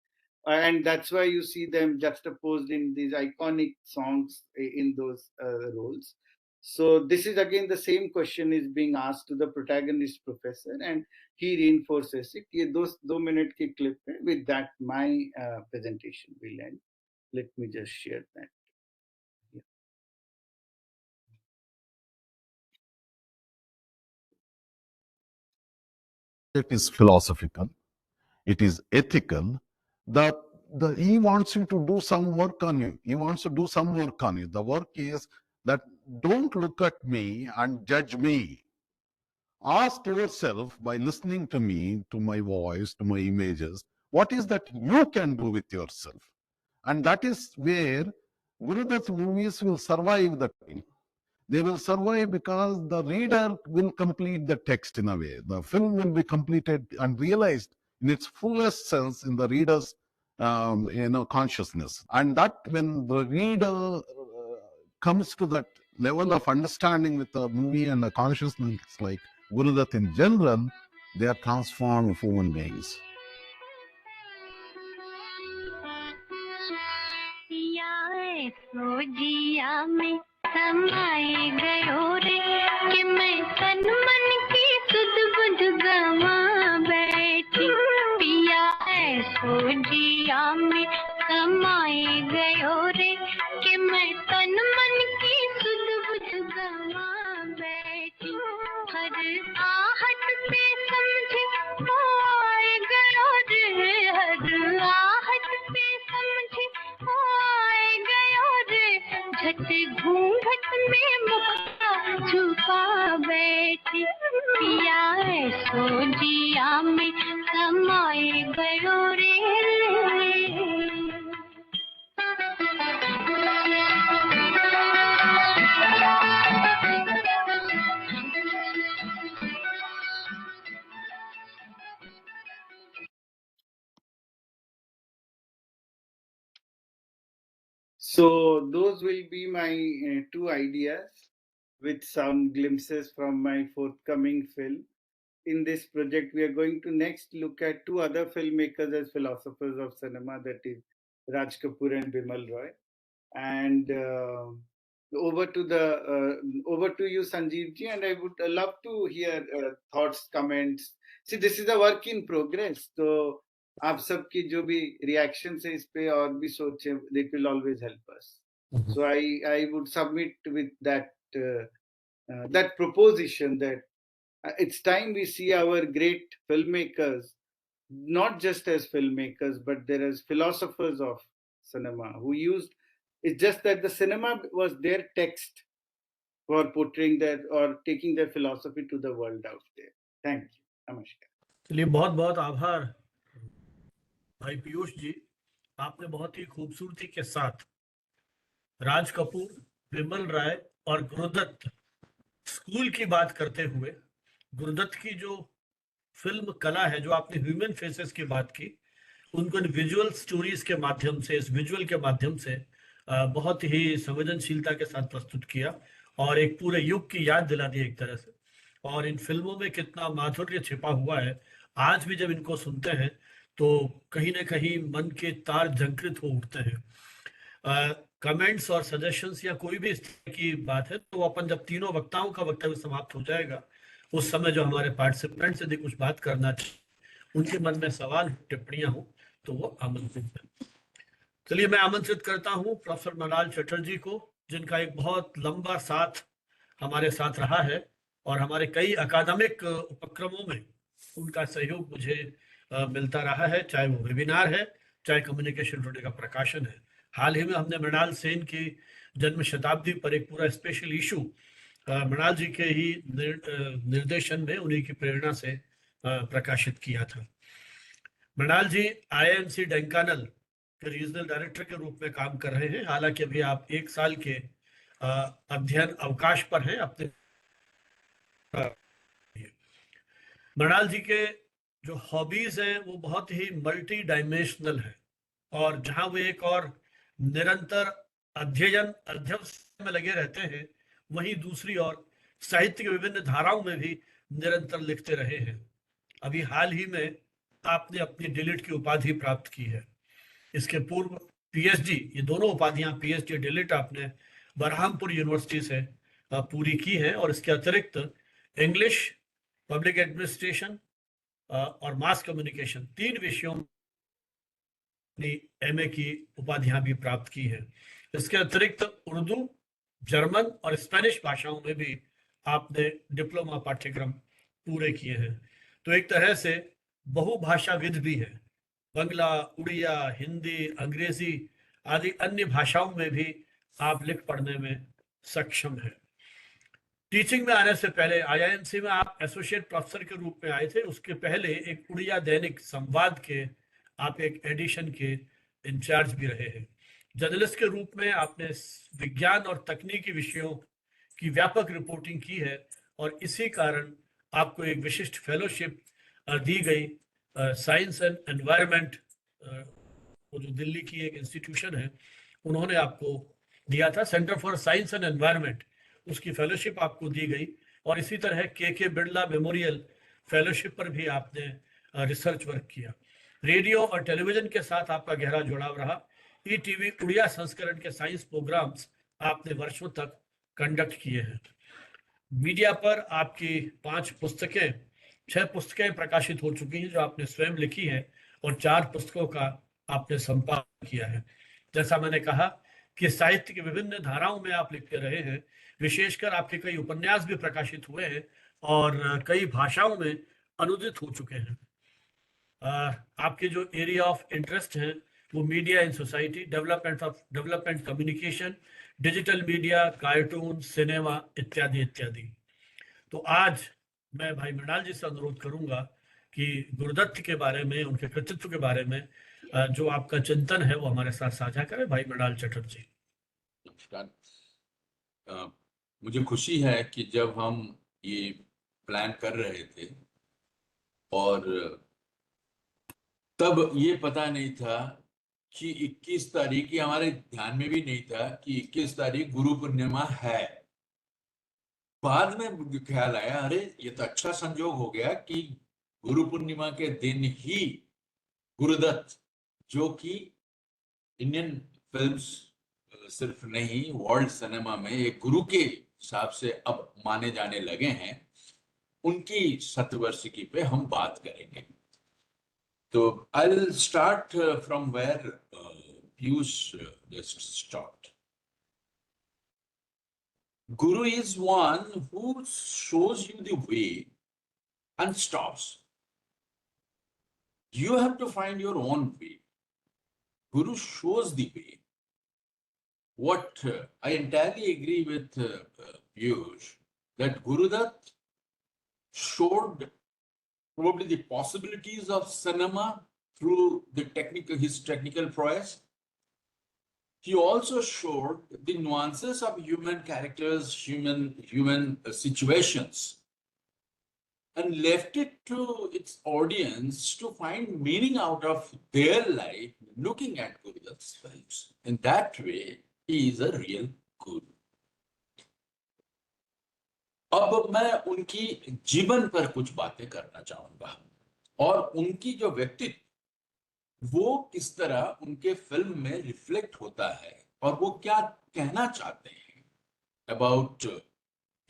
And that's why you see them juxtaposed in these iconic songs in those roles. So this is again the same question is being asked to the protagonist professor, and he reinforces it. ये दो minute की clip है. With that, my presentation will end. Let me just share that.
It is philosophical. It is ethical. He wants you to do some work on you. He wants to do some work on you. The work is that don't look at me and judge me. Ask yourself by listening to me, to my voice, to my images, what is that you can do with yourself? And that is where Gurudutt's movies will survive the time. They will survive because the reader will complete the text in a way. The film will be completed and realized in its fullest sense in the reader's consciousness. And that when the reader comes to that level of understanding with the movie and the consciousness like Gurudutt in general, they are transformed human beings.
जिया में समाए गयो रे कि मैं तन मन की सुध बुध गवा बैठी पिया ऐसो जिया में समाए गयो रे कि मैं तन मन की सुध बुध गवा बैठी हर आहट पे समझे वो आए गयो रे हर आहट पे समझे वो आए गयो रे झट घूंघट में मुक्ता छुपा बैठी पिया ऐसो जिया में समाए गयो रे
So those will be my two ideas with some glimpses from my forthcoming film. In this project, we are going to next look at two other filmmakers as philosophers of cinema, that is Raj Kapoor and Bimal Roy. And over to you, Sanjeev ji, and I would love to hear thoughts, comments. See, this is a work in progress, so आप सबकी जो भी reactions है इस पे और भी सोचें, they will always help us. So I would submit with that that proposition that it's time we see our great filmmakers not just as filmmakers but there as philosophers of cinema who used. It's just that the cinema was their text for portraying that or taking their philosophy to the world out there. Thank you. Namaskar.
चलिए बहुत बहुत आभार भाई पीयूष जी, आपने बहुत ही खूबसूरती के साथ राज कपूर, बिमल राय और गुरुदत्त स्कूल की बात करते हुए गुरुदत्त की जो फिल्म कला है, जो आपने ह्यूमन फेसेस की बात की, उनको विजुअल स्टोरीज के माध्यम से, इस विजुअल के माध्यम से बहुत ही संवेदनशीलता के साथ प्रस्तुत किया और एक पूरे युग की याद दिला दी एक तरह से। और इन फिल्मों में कितना माधुर्य छिपा हुआ है, आज भी जब इनको सुनते हैं तो कहीं ना कहीं मन के तार झंकृत हो उठते हैं। कमेंट्स और सजेशंस या कोई भी इस तरह की बात है तो अपन जब तीनों वक्ताओं का वक्तव्य समाप्त हो जाएगा उस समय जो हमारे पार्टिसिपेंट्स यदि कुछ बात करना चाहिए, उनके मन में सवाल टिप्पणियां हो तो वो आमंत्रित है। चलिए मैं आमंत्रित करता हूं प्रोफेसर मृणाल चटर्जी को, जिनका एक बहुत लंबा साथ हमारे साथ रहा है और हमारे कई अकादमिक उपक्रमों में उनका सहयोग मुझे मिलता रहा है, चाहे वो वेबिनार है, चाहे कम्युनिकेशन टुडे का प्रकाशन है। हाल ही में हमने मृणाल सेन की जन्म शताब्दी पर एक पूरा स्पेशल इशू मृणाल जी के ही निर्देशन में, उन्हीं की प्रेरणा से प्रकाशित किया था। मृणाल जी IIMC ढेंकानाल के रीजनल डायरेक्टर के रूप में काम कर रहे हैं, हालांकि अभी आप 1 साल के अध्ययन अवकाश पर हैं अपने। मृणाल जी के जो हॉबीज हैं वो बहुत ही मल्टी डायमेंशनल है और जहां वो एक और निरंतर अध्ययन में लगे रहते हैं, वहीं दूसरी ओर साहित्य की विभिन्न धाराओं में भी निरंतर लिखते रहे हैं। अभी हाल ही में आपने अपनी डिलिट की उपाधि प्राप्त की है। इसके पूर्व PhD, ये दोनों उपाधियां PhD डिलिट आपने बरहामपुर यूनिवर्सिटी से पूरी की है और इसके अतिरिक्त इंग्लिश, पब्लिक एडमिनिस्ट्रेशन और मास कम्युनिकेशन 3 विषयों में MA की उपाधियां भी प्राप्त की है। इसके अतिरिक्त उर्दू, जर्मन और स्पेनिश भाषाओं में भी आपने डिप्लोमा पाठ्यक्रम पूरे किए हैं। तो एक तरह से बहुभाषाविद भी है। बंगला, उड़िया, हिंदी, अंग्रेजी आदि अन्य भाषाओं में भी आप लिख पढ़ने में सक्षम हैं। टीचिंग में आने से पहले IIMC में आप एसोसिएट प्रोफेसर के रूप में आए थे। उसके पहले एक उड़िया दैनिक संवाद के आप एक एडिशन के इंचार्ज भी रहे हैं। जर्नलिस्ट के रूप में आपने विज्ञान और तकनीकी विषयों की व्यापक रिपोर्टिंग की है और इसी कारण आपको एक विशिष्ट फेलोशिप दी गई साइंस एंड एनवायरनमेंट, वो जो दिल्ली की एक इंस्टीट्यूशन है, उन्होंने आपको दिया था, centre for science and environment, उसकी फेलोशिप आपको दी गई। और इसी तरह के बिरला मेमोरियल फेलोशिप पर भी आपने रिसर्च वर्क किया। रेडियो और टेलीविजन के साथ आपका गहरा जुड़ाव रहा। ईटीवी उड़िया संस्करण के साइंस प्रोग्राम्स आपने वर्षों तक कंडक्ट किए हैं। मीडिया पर आपकी 6 पुस्तकें प्रकाशित हो चुकी हैं जो आपने स्वयं लिखी हैं, और 4 पुस्तकों का आपने संपादन किया है। जैसा मैंने कहा कि साहित्य की विभिन्न धाराओं में आप लिखते रहे हैं, विशेषकर आपके कई उपन्यास भी प्रकाशित हुए हैं और कई भाषाओं में अनुदित हो चुके हैं। आपके जो एरिया ऑफ इंटरेस्ट हैं वो media in society, development communication, digital media, cartoon, cinema इत्यादि इत्यादि। तो आज मैं भाई मृणाल जी से अनुरोध करूंगा कि गुरुदत्त के बारे में, उनके कृतित्व के बारे में जो आपका चिंतन है वो हमारे साथ साझा करें। भाई मृणाल चटर्जी।
नमस्कार। मुझे खुशी है कि जब हम ये प्लान कर रहे थे और तब ये पता नहीं था कि 21 तारीख, ये हमारे ध्यान में भी नहीं था कि 21 तारीख गुरु पूर्णिमा है। बाद में मुझे ख्याल आया, अरे ये तो अच्छा संजोग हो गया कि गुरु पूर्णिमा के दिन ही गुरुदत्त, जो कि इंडियन फिल्म्स सिर्फ नहीं वर्ल्ड सिनेमा में एक गुरु के हिसाब से अब माने जाने लगे हैं, उनकी शतवर्षिकी पे हम बात करेंगे। तो I'll start from where Piyush just stopped. Guru is one who shows you the way and stops. You have to find your own way. Guru shows the way. What I entirely agree with Piyush, that Gurudutt showed probably the possibilities of cinema through his technical prowess. He also showed the nuances of human characters, human situations, and left it to its audience to find meaning out of their life looking at Gurudutt's films. In that way, he is a real guru. अब मैं उनकी जीवन पर कुछ बातें करना चाहूंगा और उनकी जो व्यक्तित्व वो किस तरह उनके फिल्म में रिफ्लेक्ट होता है और वो क्या कहना चाहते हैं about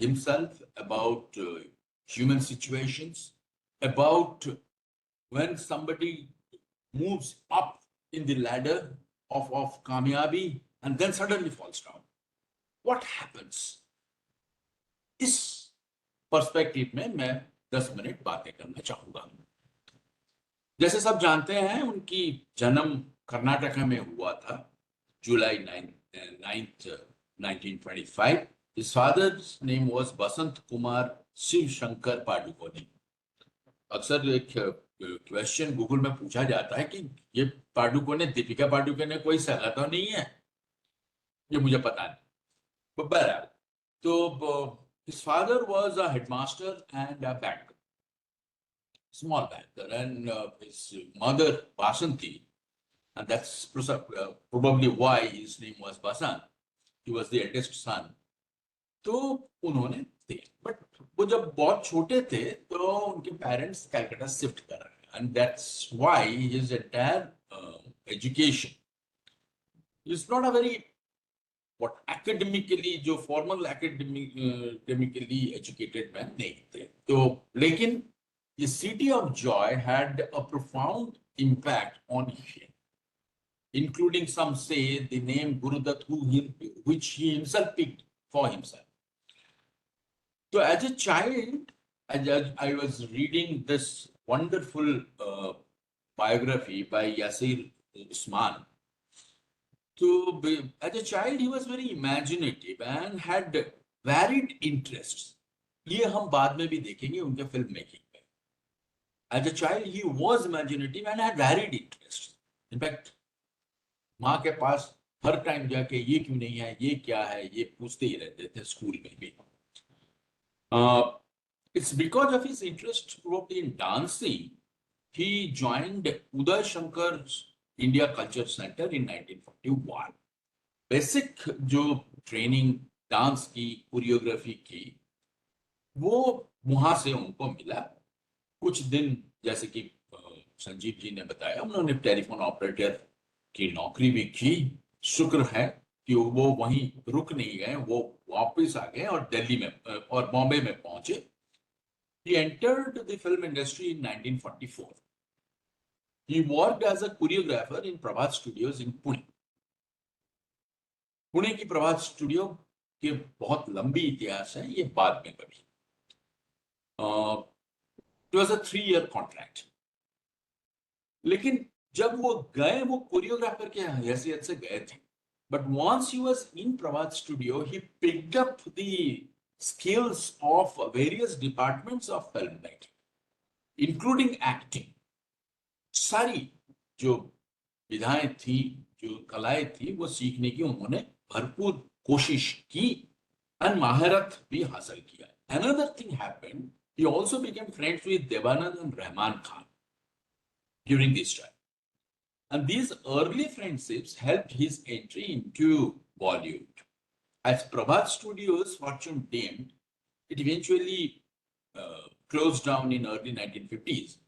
himself, about human situations, about when somebody moves up in the ladder of Kamyabi and then suddenly falls down. What happens? इस पर्सपेक्टिव में मैं 10 मिनट बातें करना चाहूंगा। जैसे सब जानते हैं, उनकी जन्म कर्नाटका में हुआ था, July 9th, 1925. His father's name was Basant Kumar Shiv Shankar Padukone. अक्सर एक क्वेश्चन गूगल में पूछा जाता है कि ये पादुकोणे, दीपिका पादुकोणे कोई सगा तो नहीं है? ये मुझे पता नहीं। बहरहाल, तो his father was a headmaster and a banker, small banker, and his mother Basanti, and that's probably why his name was Basant. He was the eldest son. तो उन्होंने थे, बट वो जब बहुत छोटे थे तो उनके पेरेंट्स कलकत्ता शिफ्ट कर रहे हैं, and that's why his entire education is not a very what academically, जो फॉर्मल एकेडमिकली एजुकेटेड मैन नहीं थे। तो लेकिन ये city of Joy had a profound impact on him, including some say the name Gurudutt, which he himself picked for himself. So as a child, I was reading this wonderful biography by Yasir Usman. So as a child, he was very imaginative and had varied interests. ये हम बाद में भी देखेंगे उनके film making में. As a child, he was imaginative and had varied interests. In fact, माँ के पास हर टाइम जाके ये क्यों नहीं है, ये क्या है, ये पूछते ही रहते थे स्कूल में भी. It's because of his interest probably in dancing he joined Uday Shankar's India Culture Center in 1941. Basic जो ट्रेनिंग डांस की, कोरियोग्राफी की, वो वहां से उनको मिला। कुछ दिन, जैसे कि संजीव जी ने बताया, उन्होंने टेलीफोन ऑपरेटर की नौकरी भी की। शुक्र है कि वो वहीं रुक नहीं गए, वो वापस आ गए और दिल्ली में और बॉम्बे में पहुंचे। He entered the film industry in 1944. He worked as a choreographer in Prabhat Studios in Pune. Pune की प्रभात स्टूडियो के बहुत लंबी इतिहास है, ये बाद में बनी। It was a 3-year contract. लेकिन जब वो गए, वो कोरियोग्राफर के हैसियत से गए थे, but once he was in Prabhat studio, he picked up the skills of various departments of film making, including acting. सारी जो विधाएं थी, जो कलाएं थी, वो सीखने की उन्होंने भरपूर कोशिश की और महारत भी हासिल किया। Another thing happened, he also became friends with Devanand and Rahman Khan during this time. And these early friendships helped his entry into Bollywood. As Prabhat Studios' fortune dimmed, it eventually closed down in early 1950s.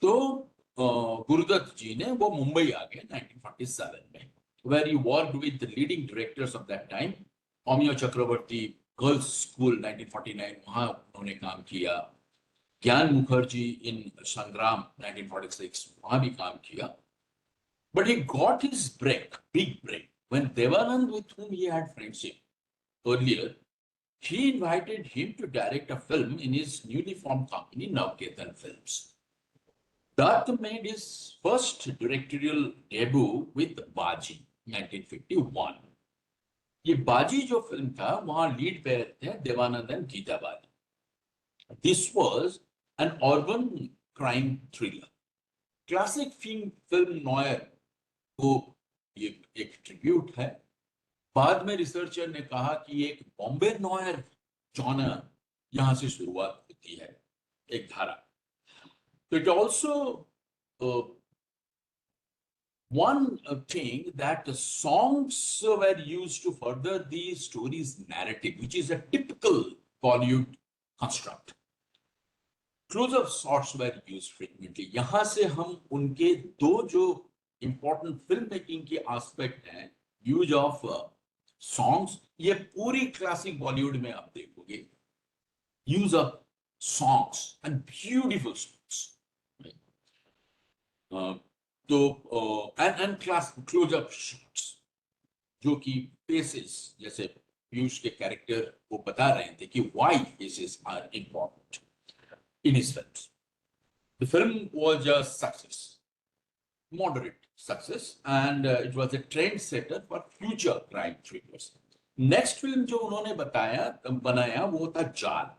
तो गुरुदत्त जी ने वो मुंबई आ गए 1947 में, where he worked with the leading directors of that time. Amiya Chakravarty girls school 1949, वहां उन्होंने काम किया। ज्ञान मुखर्जी इन संग्राम 1946, वहां भी काम किया। But he got his break, big break, when Devanand, with whom he had friendship earlier, he invited him to direct a film in his newly formed company, Navketan Films. Dutt made his first directorial debut with Baji 1951. ये बाजी जो film था, वहां lead पे थे Dev Anand and Geeta Bali. This was an urban crime thriller, classic film noir को ये एक ट्रिब्यूट है। बाद में रिसर्चर ने कहा कि एक बॉम्बे नॉयर जॉनर यहां से शुरुआत होती है, एक धारा। तो it also one thing that the songs were used to further the story's narrative, which is a typical Bollywood construct. Close-up shots were used frequently. यहाँ से हम उनके दो जो important filmmaking के aspect हैं, use of songs, ये पूरी classic Bollywood में आप देखोगे, use of songs and beautiful songs. तो एंड क्लोज-अप शॉट्स, जो कि फेसेस, जैसे पीयूष के कैरेक्टर वो बता रहे थे कि why faces are important in his films. The film was a success, moderate success, and it was a trend setter for future crime thrillers. Next film जो उन्होंने बनाया वो था जाल,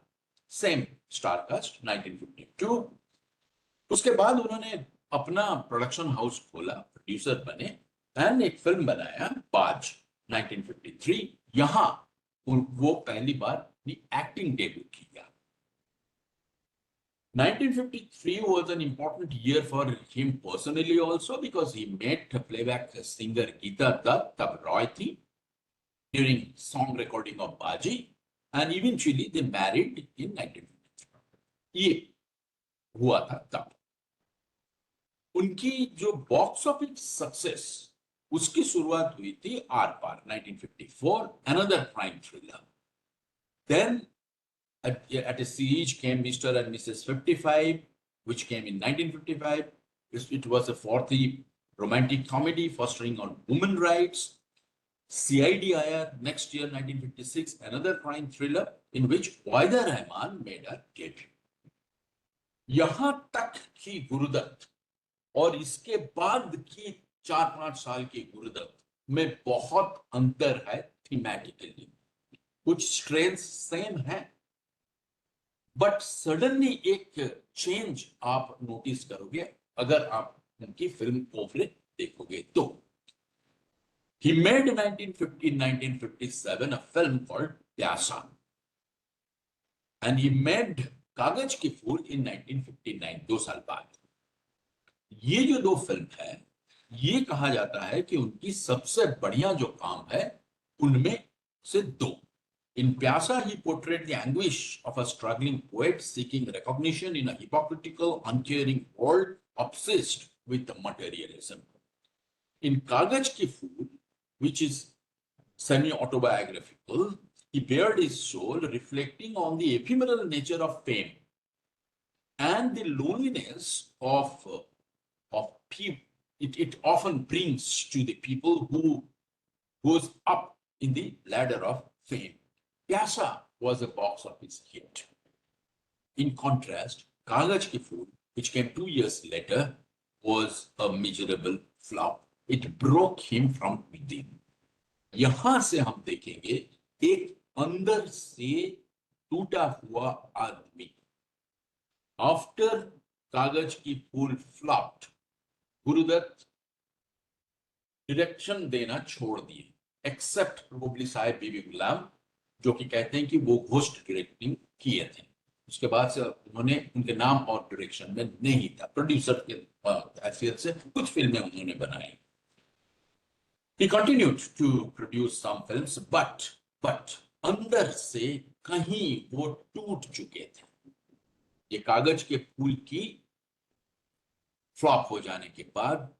सेम स्टार कास्ट 1952। उसके बाद उन्होंने अपना प्रोडक्शन हाउस खोला, प्रोड्यूसर बने एंड एक फिल्म बनाया बाज 1953। यहां वो पहली बार अपनी एक्टिंग डेब्यू किया। 1953 was an important year for him personally also, because he met playback singer Geeta Dutt, तब रॉय थी, during song recording of Baji, and eventually they married in 1953. ये हुआ था तब। उनकी जो बॉक्स ऑफिस सक्सेस, उसकी शुरुआत हुई थी are par 1954, another crime thriller. Then at a siege came Mr. and Mrs. 55, which came in 1955. It was a fourth romantic comedy fostering on women rights. CID आया next year 1956, another crime thriller in which Waida Rahman made her debut. यहां तक की गुरुदत्त और इसके बाद की 4-5 साल की गुरुदत्त में बहुत अंतर है थीमेटिकली। कुछ स्ट्रेंथ्स सेम है, बट सडनली एक चेंज आप नोटिस करोगे अगर आप उनकी फिल्म कोवरेज देखोगे तो। He made 1950-1957 a film called Pyasa, and he made कागज की फूल in 1959, 2 साल बाद। ये जो दो फिल्म है, ये कहा जाता है कि उनकी सबसे बढ़िया जो काम है उनमें से दो. In Pyasa, he portrayed the anguish of a struggling poet seeking recognition in a hypocritical, uncaring world obsessed with the materialism. In Kagaj Ki Phool, which is semi-autobiographical, he bared his soul, reflecting on the ephemeral nature of fame and the loneliness of people it often brings to the people who goes up in the ladder of fame. Pyasa was a box office hit. In contrast, Kagaj Ki Phool, which came 2 years later, was a miserable flop. It broke him from within. यहां से हम देखेंगे एक अंदर से टूटा हुआ आदमी. After कागज की फूल flopped, गुरुदत्त डायरेक्शन देना छोड़ दिए, एक्सेप्ट प्रोबेबली साहिब बीबी गुलाम, जो कि कहते हैं कि वो घोस्ट डायरेक्टिंग किए थे. उसके बाद से उन्होंने उनके नाम और डायरेक्शन में नहीं था, प्रोड्यूसर के हैसियत से कुछ फिल्में उन्होंने बनाई. He continued to produce some films, but अंदर से कहीं वो टूट चुके थे. ये कागज के फूल की फ्लॉप हो जाने के बाद,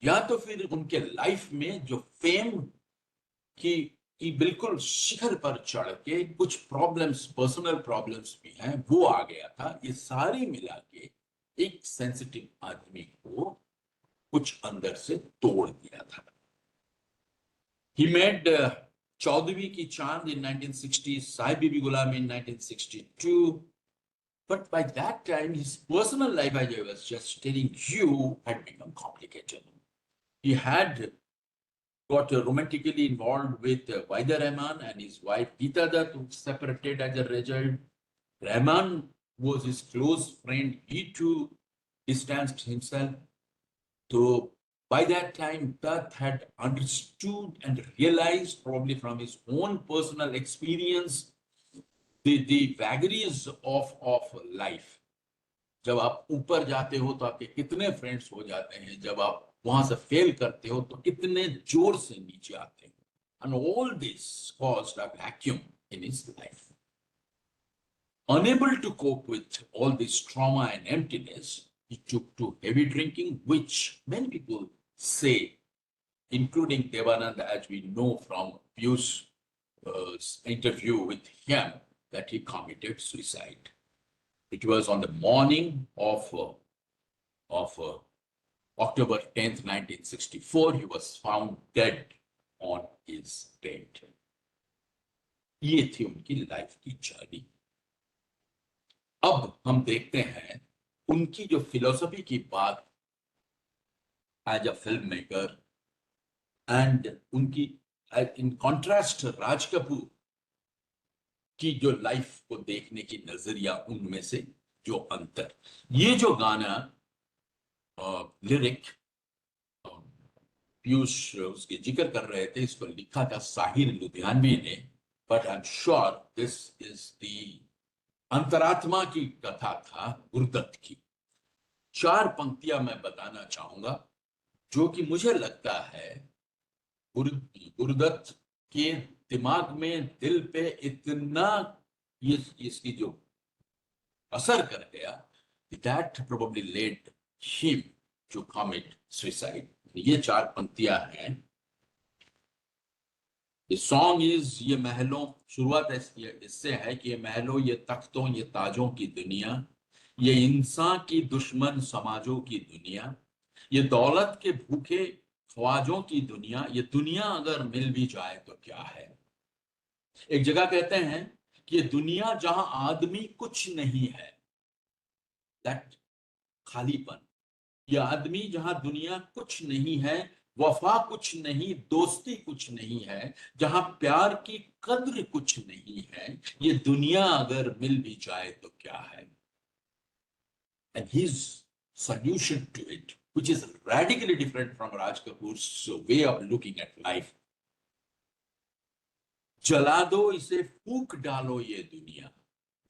या तो फिर उनके लाइफ में जो फेम की बिल्कुल शिखर पर चढ़ के कुछ प्रॉब्लम्स, पर्सनल प्रॉब्लम्स भी हैं, वो आ गया था. ये सारी मिला के एक सेंसिटिव आदमी को कुछ अंदर से तोड़ दिया था. He made चौदहवीं की चांद in 1960, Sahib Bibi Ghulam in 1962. But by that time, his personal life, as I was just telling you, had become complicated. He had got romantically involved with Waida Rahman and his wife Geeta Dutt, who separated as a result. Rahman was his close friend. He too distanced himself. So by that time, Dutt had understood and realized, probably from his own personal experience, the vagaries of life. जब आप ऊपर जाते हो तो आपके कितने friends हो जाते हैं, जब आप वहां से फेल करते हो तो कितने जोर से नीचे आते हैं. And all this caused a vacuum in his life. Unable to cope with all this trauma and emptiness, he took to heavy drinking, which many people say, including Devananda, as we know from Piyush's interview with him, that he committed suicide. It was on the morning of October 10th, 1964. He was found dead on his bed. ये थी उनकी life की journey. अब हम देखते हैं उनकी जो फिलोसफी की बात as a film maker, and उनकी इन कॉन्ट्रास्ट राज कपूर की जो लाइफ को देखने की नजरिया, उनमें से जो अंतर. ये जो गाना लिरिक पीयूष उसके जिक्र कर रहे थे, इसको लिखा था साहिर लुधियानवी ने, but I am sure this is the अंतरात्मा की कथा था गुरुदत्त की. 4 पंक्तियां मैं बताना चाहूंगा जो कि मुझे लगता है गुरुदत्त के दिमाग में, दिल पे इतना इसकी जो असर कर गया, that probably led him to commit suicide. ये 4 पंक्तियां हैं. The song is, ये महलों, शुरुआत इससे है कि ये महलों, ये तख्तों, ये ताजों की दुनिया, ये इंसान की दुश्मन समाजों की दुनिया, ये दौलत के भूखे ख्वाजों की दुनिया, ये दुनिया अगर मिल भी जाए तो क्या है. एक जगह कहते हैं कि ये दुनिया जहां आदमी कुछ नहीं है, दैट खालीपन, ये आदमी जहां दुनिया कुछ नहीं है, वफा कुछ नहीं, दोस्ती कुछ नहीं है, जहां प्यार की कद्र कुछ नहीं है, ये दुनिया अगर मिल भी जाए तो क्या है. And his solution to it, which is radically different from Raj Kapoor's way of looking at life. जला दो इसे, फूंक डालो ये दुनिया,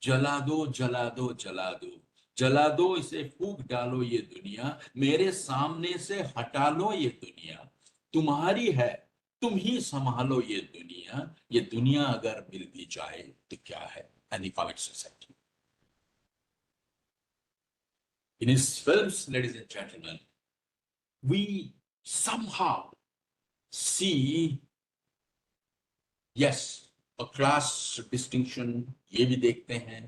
जला दो जला दो जला दो, जला दो इसे, फूंक डालो ये दुनिया, मेरे सामने से हटा लो ये दुनिया, तुम्हारी है तुम ही संभालो ये दुनिया अगर मिल भी जाए तो क्या है। Any comic society. In his films, ladies and gentlemen, we somehow see, yes, a class distinction, ये भी देखते हैं,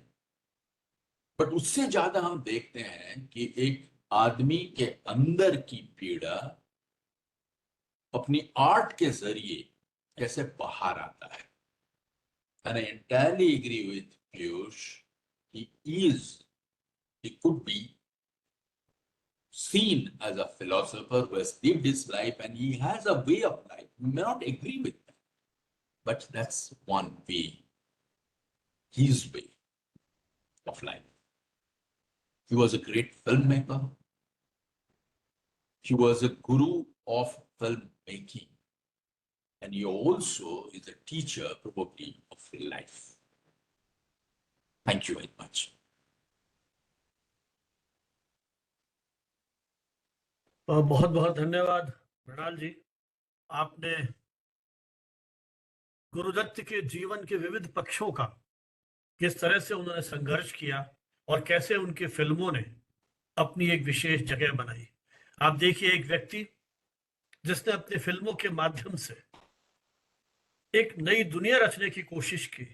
बट उससे ज्यादा हम देखते हैं कि एक आदमी के अंदर की पीड़ा अपनी आर्ट के जरिए कैसे बाहर आता है। And I entirely agree with Piyush. He could be seen as a philosopher who has lived his life and he has a way of life. We may not agree with that, but that's one way, his way of life. He was a great filmmaker. He was a guru of filmmaking. And he also is a teacher, probably, of life. Thank you very much.
बहुत बहुत धन्यवाद मृणाल जी। आपने गुरुदत्त के जीवन के विविध पक्षों का, किस तरह से उन्होंने संघर्ष किया और कैसे उनकी फिल्मों ने अपनी एक विशेष जगह बनाई। आप देखिए, एक व्यक्ति जिसने अपनी फिल्मों के माध्यम से एक नई दुनिया रचने की कोशिश की।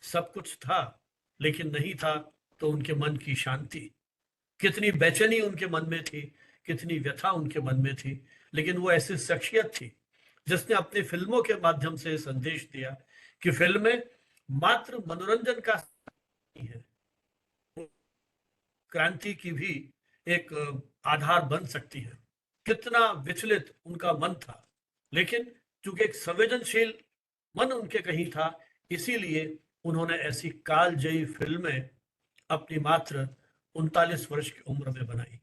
सब कुछ था लेकिन नहीं था तो उनके मन की शांति, कितनी बेचैनी उनके मन में थी, कितनी व्यथा उनके मन में थी, लेकिन वो ऐसी शख्सियत थी जिसने अपनी फिल्मों के माध्यम से संदेश दिया कि फिल्में मात्र मनोरंजन का नहीं है, क्रांति की भी एक आधार बन सकती है। कितना विचलित उनका मन था, लेकिन चूंकि एक संवेदनशील मन उनके कहीं था, इसीलिए उन्होंने ऐसी कालजयी फिल्में अपनी मात्र 39 वर्ष की उम्र में बनाई।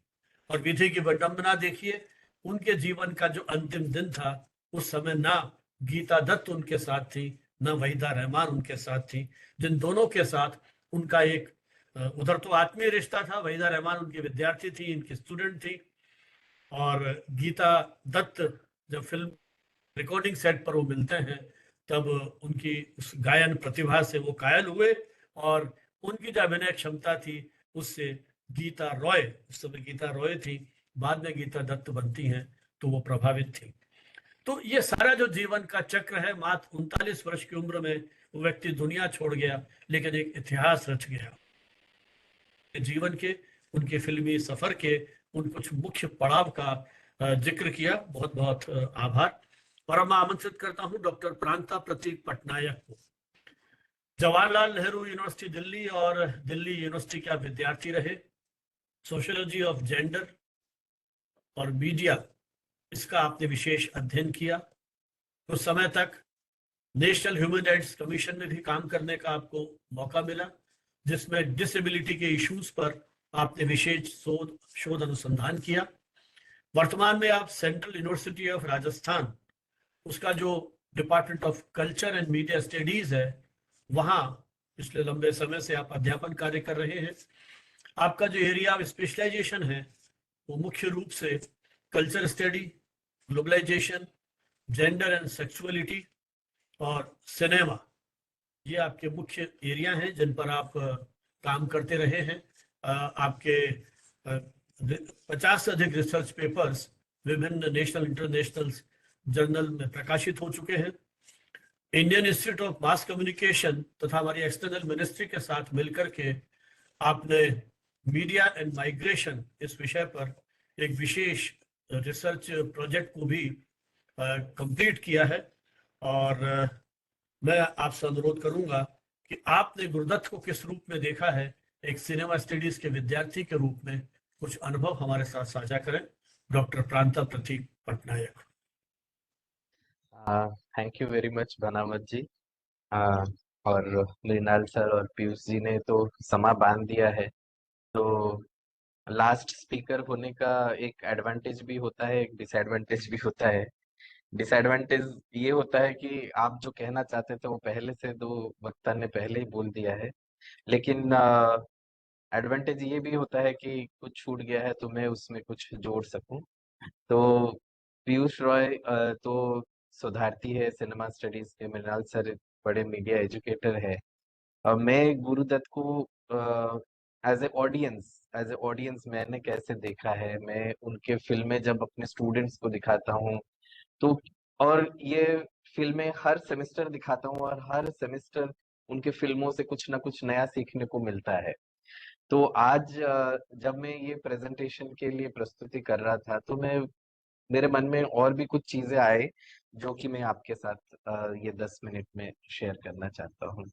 और विधि की विडंबना देखिए, उनके जीवन का जो अंतिम दिन था, उस समय ना गीता दत्त उनके साथ थी, ना वहीदा रहमान उनके साथ थी, जिन दोनों के साथ उनका एक उधर तो आत्मीय रिश्ता था। वहीदा रहमान उनकी विद्यार्थी थी, इनकी स्टूडेंट थी, और गीता दत्त जब फिल्म रिकॉर्डिंग सेट पर वो मिलते हैं तब उनकी उस गायन प्रतिभा से वो कायल हुए, और उनकी जो अभिनय क्षमता थी उससे गीता रॉय, उस समय गीता रॉय थी, बाद में गीता दत्त बनती हैं, तो वो प्रभावित थी। तो ये सारा जो जीवन का चक्र है, मात्र 39 वर्ष की उम्र में वो व्यक्ति दुनिया छोड़ गया, लेकिन एक इतिहास रच गया जीवन के, उनके फिल्मी सफर के उन कुछ मुख्य पड़ाव का जिक्र किया। बहुत बहुत आभार। और अब मैं आमंत्रित करता हूं डॉक्टर प्रांता प्रतीक पटनायक को। जवाहरलाल नेहरू यूनिवर्सिटी दिल्ली और दिल्ली यूनिवर्सिटी के आप विद्यार्थी रहे। सोशियोलॉजी ऑफ जेंडर और मीडिया, इसका आपने विशेष अध्ययन किया। कुछ समय तक नेशनल ह्यूमन राइट्स कमीशन में भी काम करने का आपको मौका मिला, जिसमें डिसेबिलिटी के इश्यूज पर आपने विशेष शोध अनुसंधान किया। वर्तमान में आप सेंट्रल यूनिवर्सिटी ऑफ राजस्थान, उसका जो department of culture and media studies है, वहाँ पिछले लंबे समय से आप अध्यापन कार्य कर रहे हैं। आपका जो एरिया ऑफ स्पेशलाइजेशन है वो मुख्य रूप से culture study, globalization, gender and sexuality और सिनेमा, ये आपके मुख्य एरिया हैं जिन पर आप काम करते रहे हैं। आपके 50 से अधिक रिसर्च पेपर्स विभिन्न नेशनल इंटरनेशनल जर्नल में प्रकाशित हो चुके हैं। Indian institute of mass communication तथा हमारी एक्सटर्नल मिनिस्ट्री के साथ मिलकर के आपने मीडिया एंड माइग्रेशन इस विषय पर एक विशेष रिसर्च प्रोजेक्ट को भी कंप्लीट किया है। और मैं आपसे अनुरोध करूंगा कि आपने गुरुदत्त को किस रूप में देखा है, एक सिनेमा स्टडीज के विद्यार्थी के रूप में कुछ अनुभव हमारे साथ साझा करें। Doctor Pranta Pratik Patnaik.
Thank you very much Banawat ji. और मृणाल सर और पीयूष जी ने तो समा बांध दिया है। तो लास्ट स्पीकर होने का एक एडवांटेज भी होता है, एक डिसएडवांटेज भी होता है। डिसएडवांटेज ये होता है कि आप जो कहना चाहते थे वो पहले से दो वक्ता ने पहले ही बोल दिया है। लेकिन एडवांटेज ये भी होता है कि कुछ छूट गया है तो मैं उसमें कुछ जोड़ सकूं। तो पीयूष रॉय तो शोधार्थी है सिनेमा स्टडीज के, मृणाल सर बड़े मीडिया एजुकेटर है। मैं गुरुदत्त को एज ए ऑडियंस मैंने कैसे देखा है, मैं उनके फिल्में जब अपने स्टूडेंट्स को दिखाता हूँ तो, और ये फिल्में हर सेमेस्टर दिखाता हूँ और हर सेमेस्टर उनके फिल्मों से कुछ ना कुछ नया सीखने को मिलता है। तो आज जब मैं ये प्रेजेंटेशन के लिए प्रस्तुति कर रहा था तो मेरे मन में और भी कुछ चीजें आए जो कि मैं आपके साथ ये 10 मिनट में शेयर करना चाहता हूँ।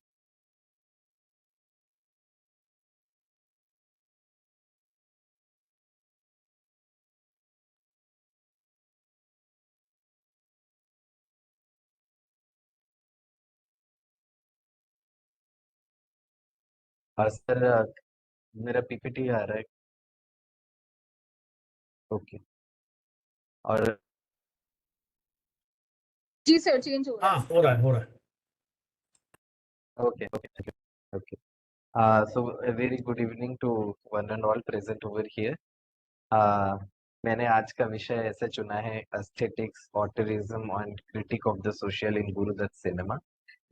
सर मेरा पीपीटी आ रहा है। ओके। और
जी सर, चेंज हो रहा है।
हाँ, हो रहा है, हो रहा है।
Okay okay okay. So very good evening to one and all present over here. मैंने आज का विषय ऐसे चुना है, aesthetics, auteurism and critique of the social in Guru Dutt cinema,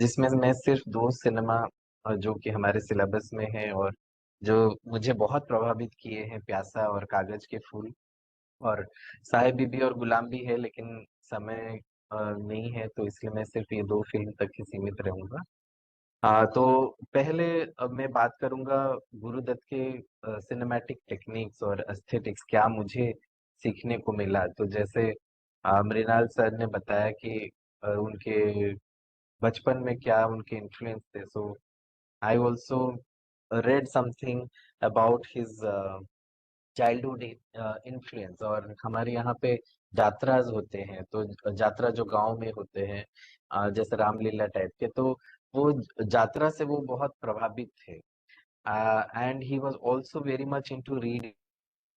जिसमें मैं सिर्फ 2 सिनेमा जो कि हमारे सिलेबस में है और जो मुझे बहुत प्रभावित किए हैं, प्यासा और कागज के फूल, और साहिब बीबी और गुलाम भी है, लेकिन समय नहीं है तो इसलिए मैं सिर्फ ये 2 फिल्म तक ही सीमित रहूंगा। तो पहले अब मैं बात करूंगा गुरुदत्त के सिनेमैटिक टेक्निक्स और एस्थेटिक्स, क्या मुझे सीखने को मिला। तो जैसे मृणाल सर ने बताया कि उनके बचपन में क्या उनके इन्फ्लुएंस थे, so I also read something about his childhood influence. और हमारे यहाँ पे जात्राज होते हैं, तो जात्रा जो गांव में होते हैं जैसे रामलीला टाइप के, तो वो जात्रा से वो बहुत प्रभावित थे। And he was also very much into reading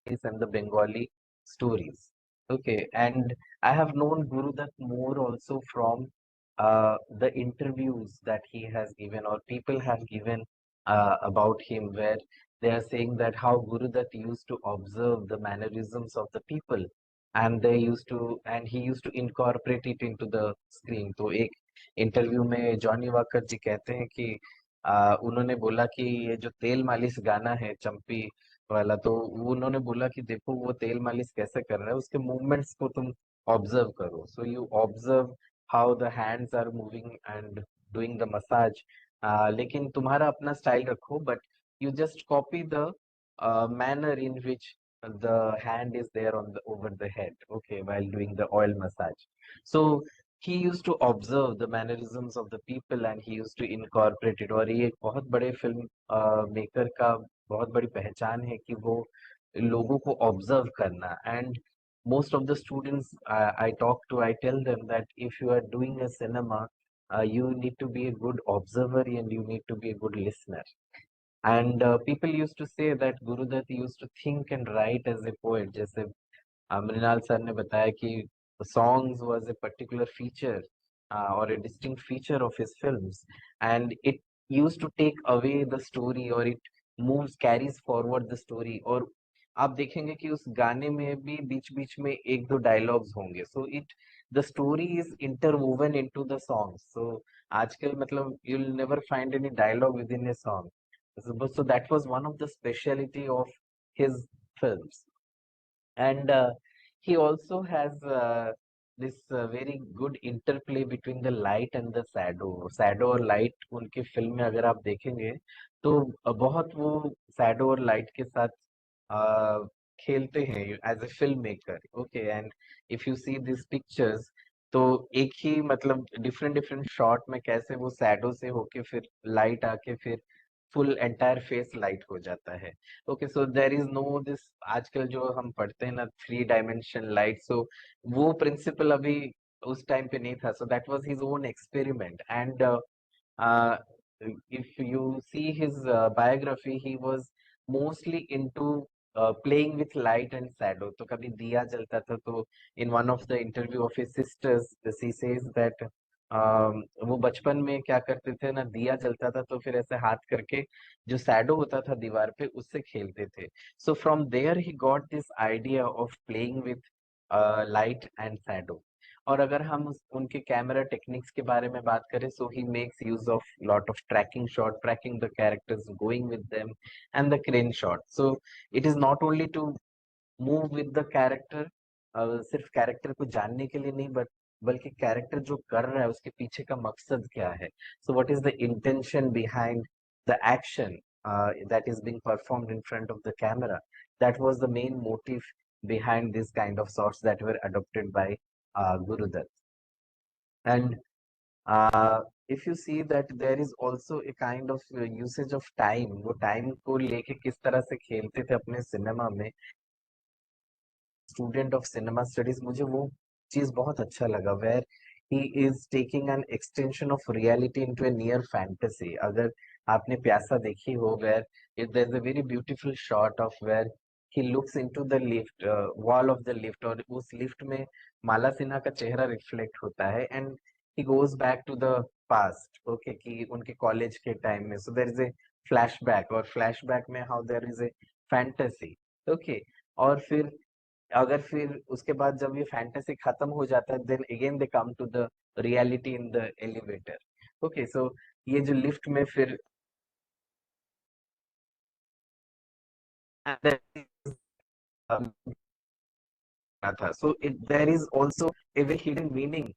and the Bengali stories. Okay, and I have known Gurudutt more also from the interviews that he has given or people have given about him, where they are saying that how Gurudutt used to observe the mannerisms of the people, and he used to incorporate it into the screen. तो एक interview में Johnny walker जी कहते हैं कि उन्होंने बोला कि ये जो तेल मालिश गाना है चंपी वाला, तो वो उन्होंने बोला कि देखो वो तेल मालिश कैसे कर रहा है, उसके मूवमेंट्स को तुम ऑब्जर्व करो। So you observe how the hands are moving and doing the massage, लेकिन तुम्हारा अपना स्टाइल रखो, but you just copy the manner in which the hand is there on the over the head, okay, while doing the oil massage. So he used to observe the mannerisms of the people and he used to incorporate it. और ये एक बहुत बड़े film maker का बहुत बड़ी पहचान है कि वो लोगों को ऑब्जर्व करना। And most of the students I talk to, I tell them that if you are doing a cinema you need to be a good observer and you need to be a good listener. And people used to say that Gurudutt used to think and write as a poet. जैसे Mrinal sir ने बताया कि songs was a particular feature or a distinct feature of his films, and it used to take away the story or it carries forward the story. और आप देखेंगे कि उस गाने में भी बीच बीच में 1-2 डायलॉग्स होंगे, so it the story is interwoven into the song. So आजकल मतलब you will never find any dialogue within a song, so that was one of the speciality of his films. And he also has this very good interplay between the light and the shadow और light उनके film में अगर आप देखेंगे तो बहुत वो shadow और light के साथ खेलते हैं as a film maker. Okay, and if you see this pictures तो एक ही मतलब डिफरेंट डिफरेंट शॉट में कैसे वो शैडो से होके फिर लाइट आके फिर फुल एंटायर फेस लाइट हो जाता है। Okay, so there is no this, आजकल जो हम पढ़ते हैं ना 3 डायमेंशन लाइट, सो वो प्रिंसिपल अभी उस टाइम पे नहीं था। So that was his own experiment. And if you see his biography, he was mostly into playing with light and shadow. तो कभी दिया जलता था तो in one of the interview of his sisters, she says that वो बचपन में क्या करते थे ना, दिया जलता था तो फिर ऐसे हाथ करके जो शैडो होता था दीवार पे उससे खेलते थे. So from there he got this idea of playing with light and shadow. और अगर हम उनके कैमरा टेक्निक्स के बारे में बात करें, so he makes use of lot of tracking shot, tracking the characters, going with them, and the crane shot. So it is not only to move with the character, सिर्फ character को जानने के लिए नहीं, बल्कि कैरेक्टर जो कर रहा है उसके पीछे का मकसद क्या है. सो what is the intention behind the action that is being performed in front of the camera. That was the main motive behind this kind of shots that were adopted by Gurudutt. And if you see that there is also a kind of usage of time, वो time को लेके किस तरह से खेलते थे अपने cinema में. स्टूडेंट ऑफ सिनेमा स्टडीज, मुझे वो चीज बहुत अच्छा लगा, where he is taking an extension of reality into a near fantasy. अगर आपने प्यासा देखी हो, where there is a very beautiful shot of where he looks into the lift, wall of the lift, और उस लिफ्ट में माला सिन्हा का चेहरा reflect होता है, and he goes back to the past. Okay, कि उनके कॉलेज के टाइम में. So there is a flashback, और फ्लैशबैक में how there is a fantasy. Okay, और फिर उसके बाद जब ये फैंटेसी खत्म हो जाता है, then again they come to the reality in the elevator. Okay, so ये जो लिफ्ट में फिर था. So there is also a very hidden meaning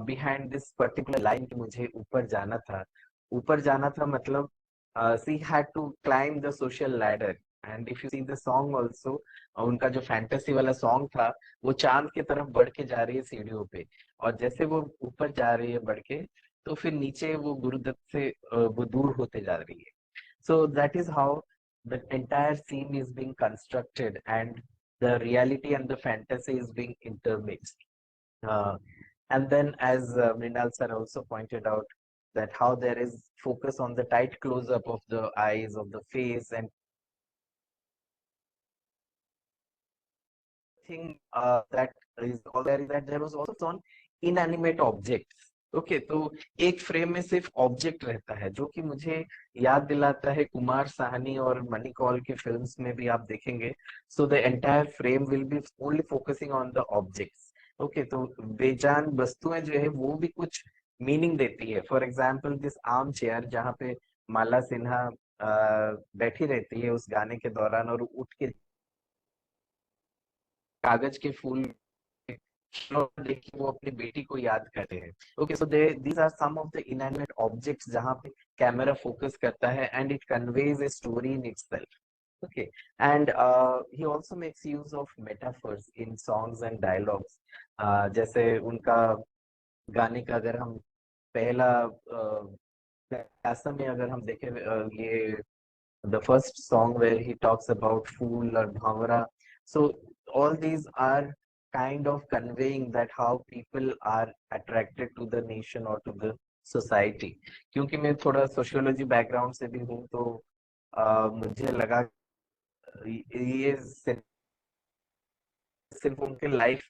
behind this particular line कि मुझे ऊपर जाना था. ऊपर जाना था मतलब she had to climb the social ladder. And if you see the song also, उनका जो फैंटेसी वाला सॉन्ग था वो चांद की तरफ बढ़ के जा रही है सीढ़ियों पे, और जैसे वो ऊपर जा रही है बढ़ के, तो फिर नीचे वो गुरुदत्त से वो दूर होते जा रही है. So that is how the entire scene is being constructed, and the reality and the fantasy is being intermixed. And then, as Mrinal sir also pointed out, that how there is focus on the tight close-up of the eyes, of the face, and thing that is all there is that there was also on inanimate objects. Okay, तो एक frame में सिर्फ object रहता है, जो कि मुझे याद दिलाता है कुमार साहनी और मनी कौल की फिल्म्स में भी आप देखेंगे. So the entire frame will be only focusing on the objects. Okay, तो बेजान वस्तुएं जो है वो भी कुछ मीनिंग देती है. For example this arm chair, जहाँ पे माला सिन्हा बैठी रहती है उस गाने के दौरान, और उठ के कागज के फूल देख के वो अपनी बेटी को याद करते हैं. Okay, so these are some of the inanimate objects जहां पे कैमरा फोकस करता है, and it conveys a story in itself. Okay, and he also makes use of metaphors in songs and dialogues. जैसे उनका गाने का अगर हम पहला प्यासा में अगर हम देखें, ये the first song where he talks about fool or bhavra. So all these are kind of conveying that how people are attracted to the nation or to the society. क्योंकि मैं थोड़ा सोशियोलॉजी बैकग्राउंड से भी हूँ, तो मुझे लगा ये सिर्फ उनके लाइफ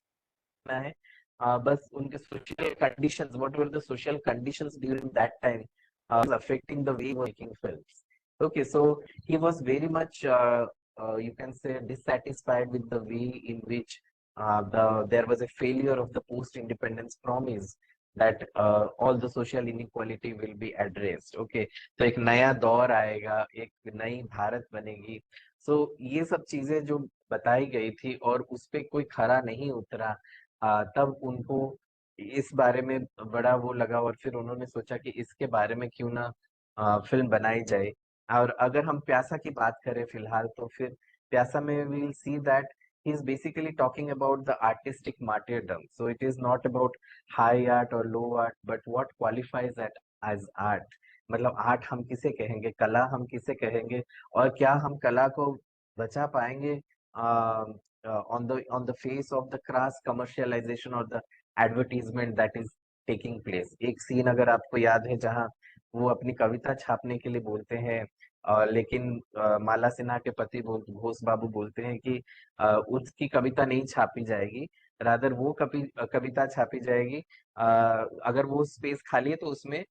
में है, बस उनके social conditions, what were the social conditions during that time affecting the way he was making films. Okay, so he was very much you can say dissatisfied with the way in which there was a failure of the post-independence promise that all the social inequality will be addressed. Okay, तो एक नया दौर आएगा, एक नई भारत बनेगी. So ये सब चीजें जो बताई गई थी और उस पे कोई खरा नहीं उतरा, तब उनको इस बारे में बड़ा वो लगा, और फिर उन्होंने सोचा कि इसके बारे में क्यों ना फिल्म बनाई जाए. और अगर हम प्यासा की बात करें फिलहाल, तो फिर प्यासा में we will see that he is basically talking about the artistic martyrdom. So it is not about high art or low art, but what qualifies that as art. मतलब आर्ट हम किसे कहेंगे, कला हम किसे कहेंगे, और क्या हम कला को बचा पाएंगे on the face of the crass commercialization or the advertisement that is taking place. एक सीन अगर आपको याद है जहाँ वो अपनी कविता छापने के लिए बोलते हैं, लेकिन माला सिन्हा के पति घोष बाबू बोलते हैं कि उसकी कविता नहीं छापी जाएगी, रादर वो कविता छापी जाएगी, अगर वो स्पेस खाली है तो उसमें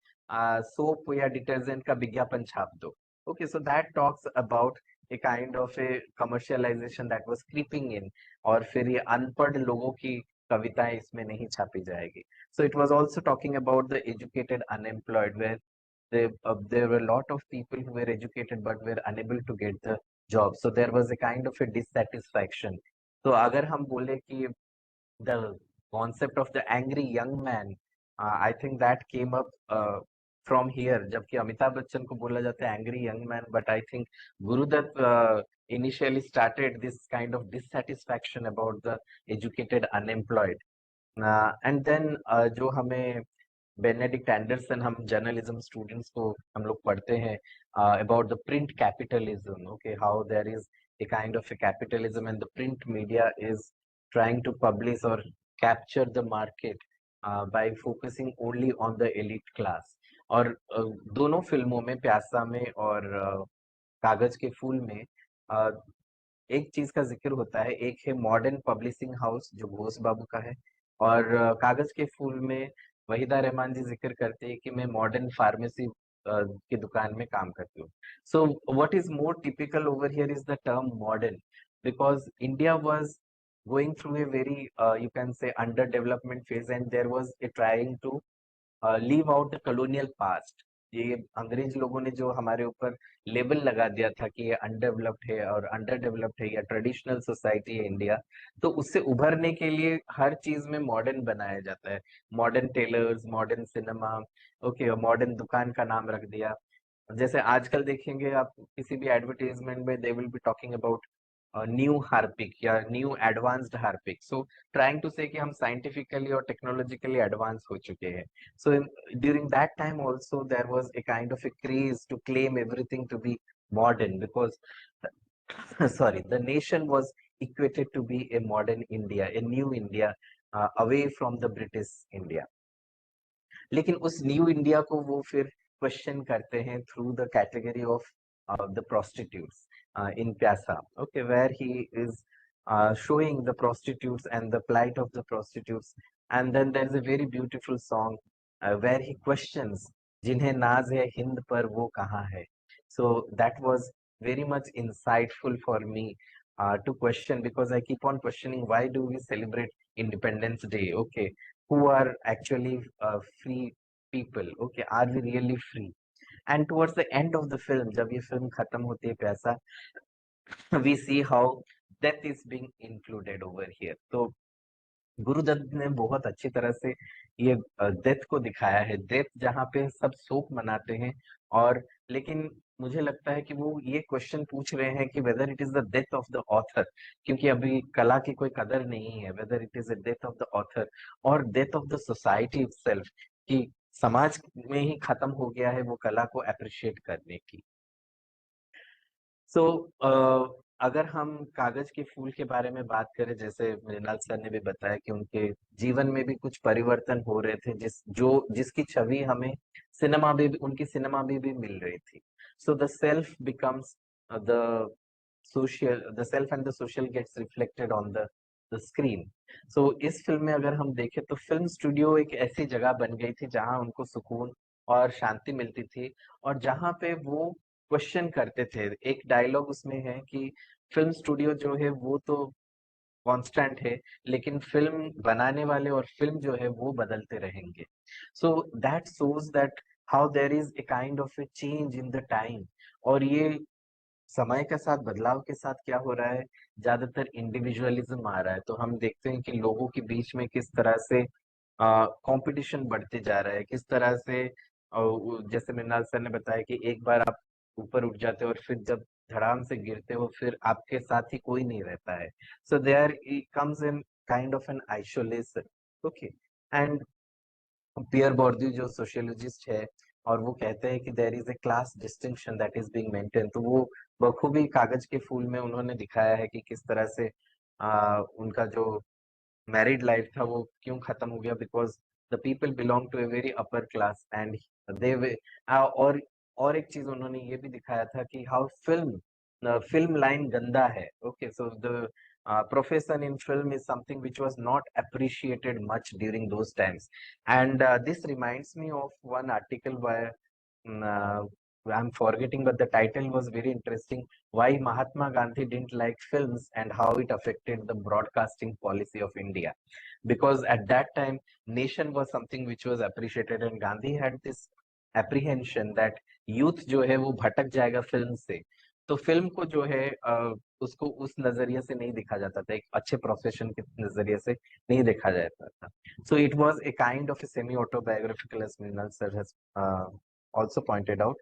सोप या डिटर्जेंट का विज्ञापन छाप दो। Okay, so that talks about A kind of A commercialisation that was creeping in, और फिर ये अनपढ़ लोगों की कविताएं इसमें नहीं छापी जाएगी। So it was also talking about the educated unemployed, where there were a lot of people who were educated but were unable to get the job. So there was a kind of a dissatisfaction. So अगर हम बोले कि the concept of the angry young man, I think that came up from here. जबकि अमिताभ बच्चन को बोला जाता है angry young man, but I think Gurudutt initially started this kind of dissatisfaction about the educated unemployed. And then जो हमें Benedict Anderson, हम journalism students को हम लोग पढ़ते हैं about the print capitalism, okay, how there is a kind of a capitalism and the print media is trying to publish और capture the market by focusing only on the elite class. और दोनों फिल्मों में, प्यासा में और कागज के फूल में, एक चीज का जिक्र होता है। एक है मॉडर्न पब्लिशिंग हाउस जो घोष बाबू का है, और कागज के फूल में वहीदा रहमान जी जिक्र करते हैं कि मैं मॉडर्न फार्मेसी की दुकान में काम करती हूँ। So what is more typical over here is the term modern, because India was going through a very you can say under development phase, and there was a trying to leave out the colonial past. ये अंग्रेज लोगों ने जो हमारे ऊपर label लगा दिया था कि ये अनडेवलप्ड है और अंडर डेवलप्ड है या ट्रेडिशनल सोसाइटी है इंडिया, तो उससे उभरने के लिए हर चीज में मॉडर्न बनाया जाता है। Modern tailors, modern cinema, okay, modern दुकान का नाम रख दिया। जैसे आजकल देखेंगे आप किसी भी एडवर्टाइजमेंट में, they will be talking about new Harpic या new advanced Harpic. So trying to say कि हम साइंटिफिकली और टेक्नोलॉजिकली एडवांस हो चुके हैं। सो during that time also there was a kind of a craze to claim everything to be modern, because sorry, the nation was equated to be a modern India, a new India, away from the British India. लेकिन उस new India को वो फिर question करते हैं through the category of the prostitutes in Pyaasa, okay, where he is showing the prostitutes and the plight of the prostitutes, and then there is a very beautiful song where he questions, जिन्हें नाज है हिंद पर वो कहाँ है। So that was very much insightful for me to question, because I keep on questioning, why do we celebrate Independence Day? Okay, who are actually free people? Okay, are we really free? And towards the end of the film, जब ये film खत्म होती है प्यासा, we see how death is being included over here. तो गुरुदत्त ने बहुत अच्छी तरह से ये डेथ को दिखाया है। डेथ जहाँ पे सब शोक मनाते हैं, और लेकिन मुझे लगता है कि वो ये क्वेश्चन पूछ रहे हैं कि whether it is the death of the author, क्योंकि अभी कला की कोई कदर नहीं है, whether it is the death of the author और death of the society itself, कि समाज में ही खत्म हो गया है वो कला को अप्रिशिएट करने की। सो अगर हम कागज के फूल के बारे में बात करें, जैसे मृणाल सर ने भी बताया कि उनके जीवन में भी कुछ परिवर्तन हो रहे थे, जिसकी छवि हमें सिनेमा में भी, उनकी सिनेमा में भी मिल रही थी। So the self becomes the self and the social gets reflected on the screen. So इस फिल्म में अगर हम देखें तो फिल्म स्टूडियो एक ऐसी जगह बन गई थी जहां उनको सुकून और शांति मिलती थी, और जहां पे वो क्वेश्चन करते थे। एक डायलॉग उसमें है कि फिल्म स्टूडियो जो है वो तो कांस्टेंट है, लेकिन फिल्म बनाने वाले और फिल्म जो है वो बदलते रहेंगे। So that shows that how there is a kind of a change in the time, और ये समय के साथ, बदलाव के साथ क्या हो रहा है, ज्यादातर इंडिविजुअलिज्म आ रहा है। तो हम देखते हैं कि लोगों के बीच में किस तरह से कंपटीशन बढ़ते जा रहा है, किस तरह से जैसे मृणाल सर ने बताया कि एक बार आप ऊपर उठ जाते हो और फिर जब धड़ाम से गिरते हो फिर आपके साथ ही कोई नहीं रहता है। So there comes in kind of an isolation, okay. And Pierre Bourdieu जो सोशियोलॉजिस्ट है, और वो कहते हैं कि there is a class distinction that is being maintain. तो वो बखूबी कागज के फूल में उन्होंने दिखाया है कि किस तरह से उनका जो मैरिड लाइफ था वो क्यों खत्म हो गया, because the people belong to a very upper class and they और एक चीज उन्होंने ये भी दिखाया था कि हाउ फिल्म लाइन गंदा है, okay. So the profession in film is something which was not appreciated much during those times. And this reminds me of one article by, I'm forgetting, but the title was very interesting. Why Mahatma Gandhi didn't like films and how it affected the broadcasting policy of India. Because at that time, nation was something which was appreciated, and Gandhi had this apprehension that youth जो है वो भटक जाएगा film से. तो film को जो है उसको उस नजरिए से नहीं देखा जाता था, एक अच्छे प्रोफेशन के नजरिए से नहीं देखा जाता था. So it was a kind of a semi-autobiographical, as Mrinal sir has also pointed out.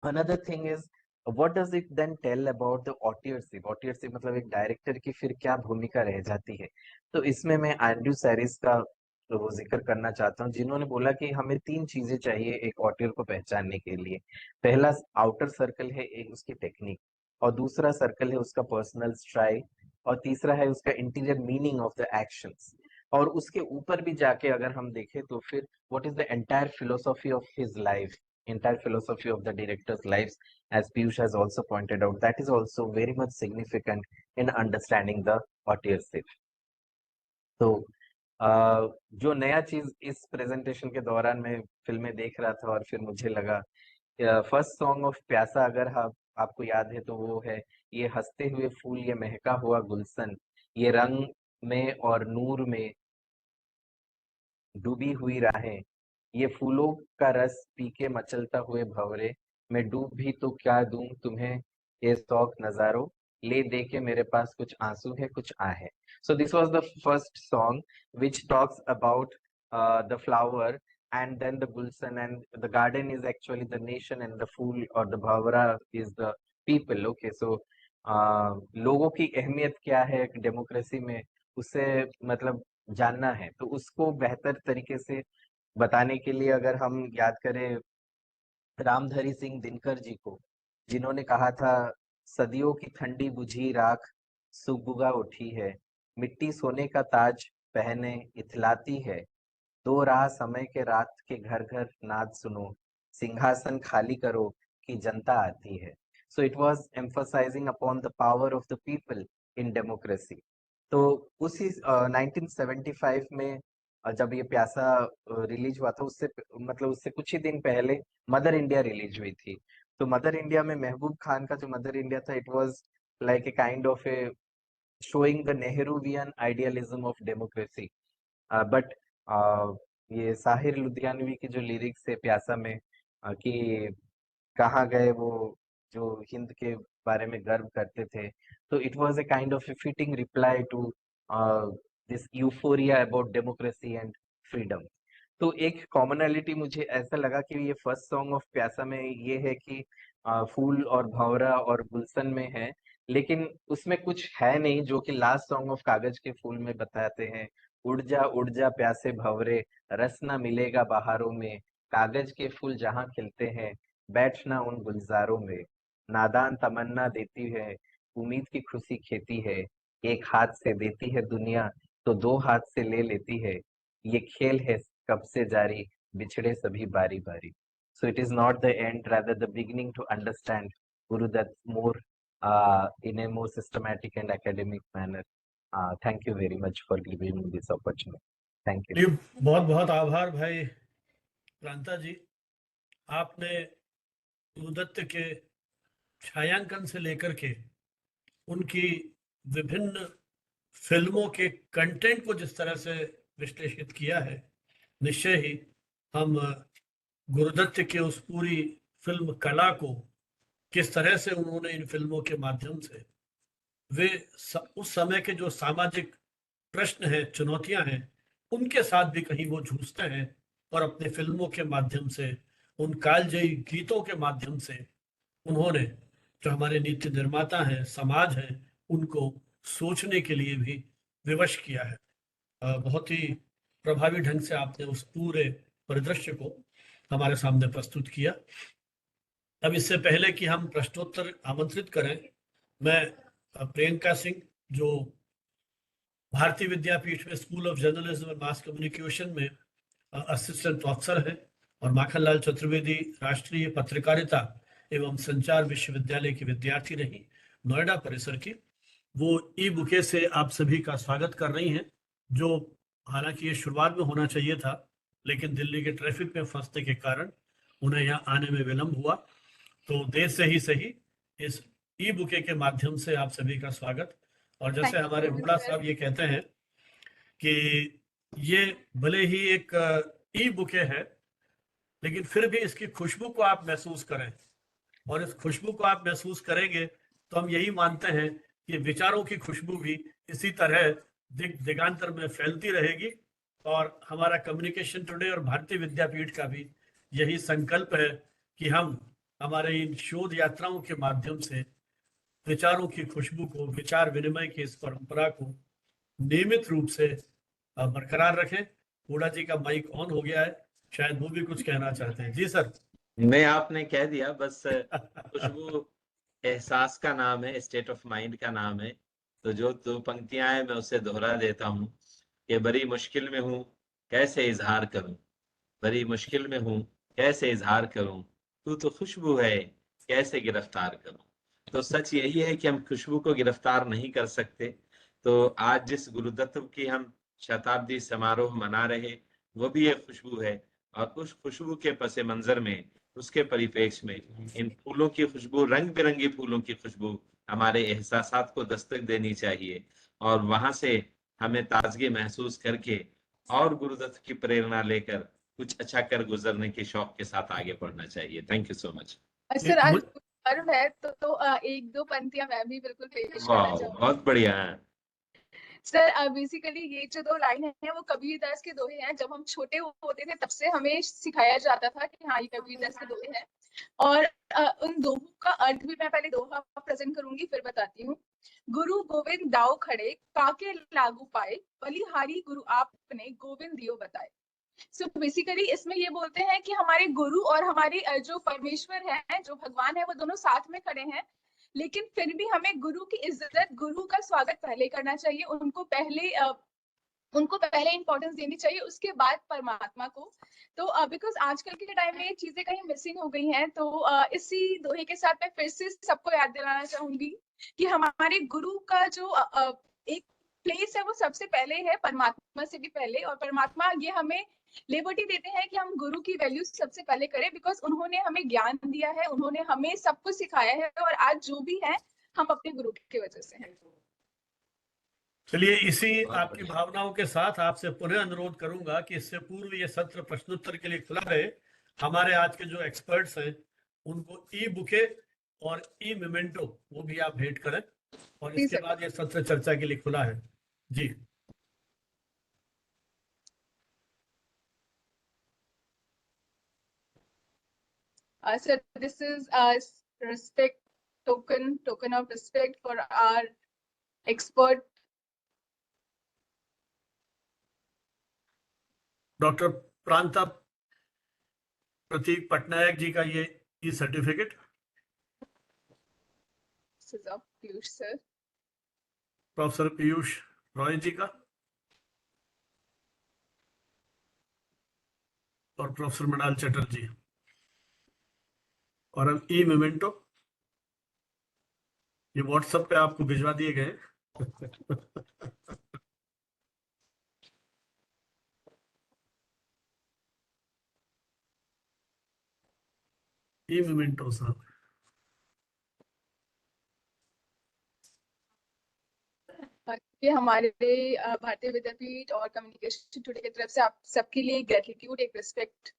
Another thing is, what does it then tell about the authorship? Authorship मतलब एक डायरेक्टर की फिर क्या भूमिका रह जाती है. तो इसमें मैं एंड्रयू सैरिस का वो जिक्र करना चाहता हूँ, जिन्होंने बोला कि हमें 3 चीजें चाहिए एक ऑडियर को पहचानने के लिए. पहला आउटर सर्कल है एक उसकी टेक्निक, और दूसरा सर्कल है उसका पर्सनल स्टाइल, और तीसरा है उसका interior meaning of the actions. और उसके ऊपर भी जाके अगर हम देखें तो फिर what is the entire philosophy of his life, entire philosophy of the director's lives, as Piyush has also pointed out, that is also very much significant in understanding the authorship. तो जो नया चीज इस प्रेजेंटेशन के दौरान मैं फिल्में देख रहा था और फिर मुझे लगा, फर्स्ट सॉन्ग ऑफ प्यासा अगर आपको याद है तो वो है, ये हंसते हुए फूल ये महका हुआ गुलशन, ये रंग में और नूर में डूबी हुई राहें, ये फूलों का रस पी के मचलता हुए भंवरे, मैं डूब भी तो क्या दूं तुम्हें ये शौक नजारो, ले दे के मेरे पास कुछ आंसू है कुछ आहे. So this was the first song which talks about the flower, and then the gulshan, and the garden is actually the nation, and the fool or the bhavra is the people. Okay, so लोगों की अहमियत क्या है democracy में, उसे मतलब जानना है. तो उसको बेहतर तरीके से बताने के लिए अगर हम याद करें रामधारी सिंह दिनकर जी को, जिन्होंने कहा था, सदियों की ठंडी बुझी राख सुबुगा उठी है, मिट्टी सोने का ताज पहने इथलाती है, 2 राह समय के रात के घर घर नाद सुनो, सिंहासन खाली करो कि जनता आती है. So it was emphasizing upon the power of the people in democracy. तो उसी 1975 में जब ये प्यासा रिलीज हुआ था, उससे कुछ ही दिन पहले मदर इंडिया रिलीज हुई थी. तो मदर इंडिया में महबूब खान का जो मदर इंडिया था, it was like a kind of A showing the Nehruvian idealism of democracy. But ये साहिर लुधियानवी की जो लिरिक्स है प्यासा में, कि कहाँ गए वो जो हिंद के बारे में गर्व करते थे, तो it was a kind of a fitting reply to this euphoria about democracy and freedom. तो एक कॉमनैलिटी मुझे ऐसा लगा कि ये फर्स्ट सॉन्ग ऑफ प्यासा में ये है कि फूल और भंवरा और गुलशन में है, लेकिन उसमें कुछ है नहीं जो कि लास्ट सॉन्ग ऑफ कागज के फूल में बताते हैं. उड़ जा प्यासे भंवरे, रस ना मिलेगा बहारों में, कागज के फूल जहाँ खिलते हैं, बैठना उन गुलजारों में, नादान तमन्ना देती है, उम्मीद की खुशी खेती है, एक हाथ से देती है दुनिया तो 2 हाथ से ले लेती है, ये खेल है कब से जारी, बिछड़े सभी बारी बारी. So it is not the end, rather the beginning to understand Gurudutt more in a more systematic and academic manner. Thank you very much for giving me this opportunity. Thank you.
बहुत बहुत आभार भाई प्रांता जी. आपने गुरुदत्त के छायांकन से लेकर के उनकी विभिन्न फिल्मों के कंटेंट को जिस तरह से विश्लेषित किया है, निश्चय ही हम गुरुदत्त के उस पूरी फिल्म कला को, किस तरह से उन्होंने इन फिल्मों के माध्यम से वे उस समय के जो सामाजिक प्रश्न हैं, चुनौतियां हैं, उनके साथ भी कहीं वो जूझते हैं, और अपने फिल्मों के माध्यम से, उन कालजयी गीतों के माध्यम से उन्होंने जो हमारे नीति निर्माता हैं, समाज हैं, उनको सोचने के लिए भी विवश किया है. बहुत ही प्रभावी ढंग से आपने उस पूरे परिदृश्य को हमारे सामने प्रस्तुत किया. अब इससे पहले कि हम प्रश्नोत्तर आमंत्रित करें, मैं प्रियंका सिंह, जो भारतीय विद्यापीठ में school of journalism and mass communication में असिस्टेंट प्रोफेसर हैं, और माखनलाल चतुर्वेदी राष्ट्रीय पत्रकारिता एवं संचार विश्वविद्यालय की विद्यार्थी रही नोएडा परिसर की, वो ई बुके से आप सभी का स्वागत कर रही हैं, जो हालांकि ये शुरुआत में होना चाहिए था, लेकिन दिल्ली के ट्रैफिक में फंसने के कारण उन्हें यहाँ आने में विलंब हुआ। तो देर से ही सही, इस ई बुके के माध्यम से आप सभी का स्वागत। और जैसे हमारे हुड्डा साहब ये कहते हैं कि ये भले ही एक ई बुके है, लेकिन फिर भी इसकी खुशबू को आप महसूस करें, और इस खुशबू को आप महसूस करेंगे तो हम यही मानते हैं कि विचारों की खुशबू भी इसी तरह दिगांतर में फैलती रहेगी। और हमारा कम्युनिकेशन टुडे और भारतीय विद्यापीठ का भी यही संकल्प है कि हम हमारे इन शोध यात्राओं के माध्यम से विचारों की खुशबू को, विचार विनिमय की इस परंपरा को नियमित रूप से बरकरार रखें। हुड्डा जी का माइक ऑन हो गया है, शायद वो भी कुछ कहना चाहते हैं। जी सर।
नहीं, आपने कह दिया, बस खुशबू एहसास का नाम है, स्टेट ऑफ माइंड का नाम है। तो जो दो पंक्तियां हैं मैं उसे दोहरा देता हूँ कि बड़ी मुश्किल में हूँ कैसे इजहार करूं, बड़ी मुश्किल में हूँ कैसे इजहार करूं, तू तो खुशबू है कैसे गिरफ्तार करूं। तो सच यही है कि हम खुशबू को गिरफ्तार नहीं कर सकते। तो आज जिस गुरुदत्त की हम शताब्दी समारोह मना रहे, वो भी एक खुशबू है। और उस खुशबू के पसे मंजर में, उसके परिप्रेक्ष्य में इन फूलों की खुशबू, रंग बिरंगी फूलों की खुशबू हमारे एहसासात को दस्तक देनी चाहिए, और वहां से हमें ताजगी महसूस करके और गुरुदत्त की प्रेरणा लेकर कुछ अच्छा कर गुजरने के शौक के साथ आगे बढ़ना चाहिए। Thank you so much.
Sir आज पर्व है तो एक दो पंक्तियां मैं भी बिल्कुल पेश करना
वाह,
चाहूंगी।
बहुत बढ़िया है
सर बेसिकली ये जो दो लाइन है वो कबीरदास के दोहे हैं। जब हम छोटे होते थे तब से हमें सिखाया जाता था कि हाँ ये कबीरदास के दोहे हैं, और उन दोहों का अर्थ भी मैं पहले दोहा प्रेजेंट करूंगी फिर बताती हूँ। गुरु गोविंद दाव खड़े काके लागू पाए, बलिहारी गुरु आपने गोविंद दियो बताए। सो बेसिकली इसमें ये बोलते हैं कि हमारे गुरु और हमारे जो परमेश्वर है, जो भगवान है, वो दोनों साथ में खड़े हैं, लेकिन फिर भी हमें गुरु की इज्जत, गुरु का स्वागत पहले करना चाहिए, उनको पहले इंपॉर्टेंस देनी चाहिए, उसके बाद परमात्मा को। तो बिकॉज आजकल के टाइम में ये चीजें कहीं मिसिंग हो गई हैं, तो इसी दोहे के साथ मैं फिर से सबको याद दिलाना चाहूंगी कि हमारे गुरु का जो एक प्लेस है वो सबसे पहले है, परमात्मा से भी पहले। और परमात्मा ये हमें लिबर्टी देते हैं कि हम गुरु की वैल्यू सबसे पहले करें, बिकॉज उन्होंने हमें ज्ञान दिया है, उन्होंने हमें सब कुछ सिखाया है, और आज जो भी है हम अपने गुरु की वजह से हैं।
चलिए, इसी आपकी भावनाओं के साथ आपसे पुनः अनुरोध करूंगा कि इससे पूर्व ये सत्र प्रश्नोत्तर के लिए खुला रहे। हमारे आज के जो एक्सपर्ट्स हैं उनको ई बुके और ई मेमेंटो वो भी आप भेंट करें, और इसके बाद ये सत्र चर्चा के लिए खुला है। जी
Sir, this is a respect token of respect for our expert.
Doctor Pranta Pratik Patnaik ji का ये e certificate.
This is of Piyush sir.
Professor Piyush Roy ji का, और प्रोफेसर मृणाल चटर्जी। और हम ई मेमेंटो ये व्हाट्सएप पे आपको भिजवा दिए गए। ई मेमेंटो साहब,
ये हमारे भारतीय विद्यापीठ और कम्युनिकेशन टुडे की तरफ से आप सबके लिए ग्रेटिट्यूड, एक रिस्पेक्ट।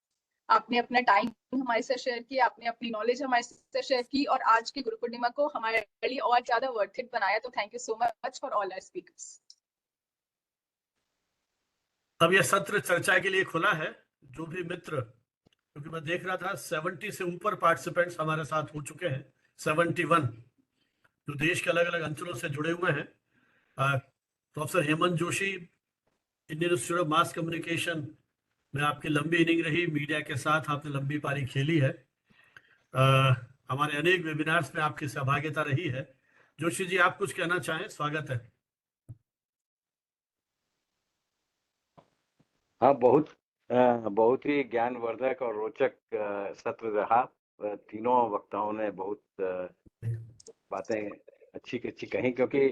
आपने अपना टाइम हमारे साथ शेयर किया, आपने अपनी नॉलेज हमारे साथ शेयर की, और आज की गुरु पूर्णिमा को हमारे लिए और ज्यादा वर्थ इट बनाया। तो thank you so much for all our speakers.
अब यह सत्र चर्चा के लिए खुला है। जो भी मित्र, क्योंकि मैं देख रहा था 70 से ऊपर पार्टिसिपेंट्स हमारे साथ हो चुके हैं, 71 जो देश के अलग अलग अंचलों से जुड़े हुए हैं। Professor Hemant Joshi, Indian institute of mass communication में आपकी लंबी इनिंग रही, मीडिया के साथ आपने लंबी पारी खेली है। हमारे अनेक वेबिनार्स में आपकी सहभागिता रही है। जोशी जी, आप कुछ कहना चाहें? स्वागत है।
हाँ, बहुत ही ज्ञानवर्धक और रोचक सत्र रहा। तीनों वक्ताओं ने बहुत बातें अच्छी कही, क्योंकि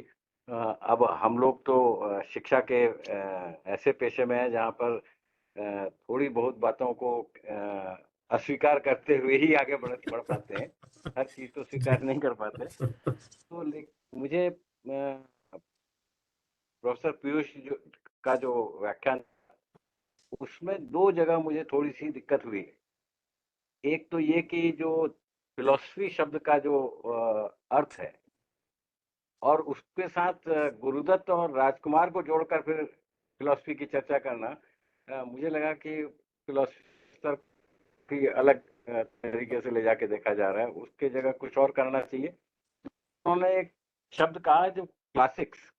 अब हम लोग तो शिक्षा के ऐसे पेशे में हैं जहाँ पर थोड़ी बहुत बातों को अस्वीकार करते हुए ही आगे बढ़ पाते हैं। हर चीज तो स्वीकार नहीं कर पाते। तो मुझे प्रोफेसर पीयूष का जो व्याख्यान, उसमें दो जगह मुझे थोड़ी सी दिक्कत हुई। एक तो ये कि जो फिलॉसफी शब्द का जो अर्थ है, और उसके साथ गुरुदत्त और राजकुमार को जोड़कर फिर फिलॉसफी की चर्चा करना, मुझे लगा कि फिलॉसफर भी अलग तरीके से ले जाके देखा जा रहा है, उसके जगह कुछ और करना चाहिए। उन्होंने एक शब्द कहा जो क्लासिक्स,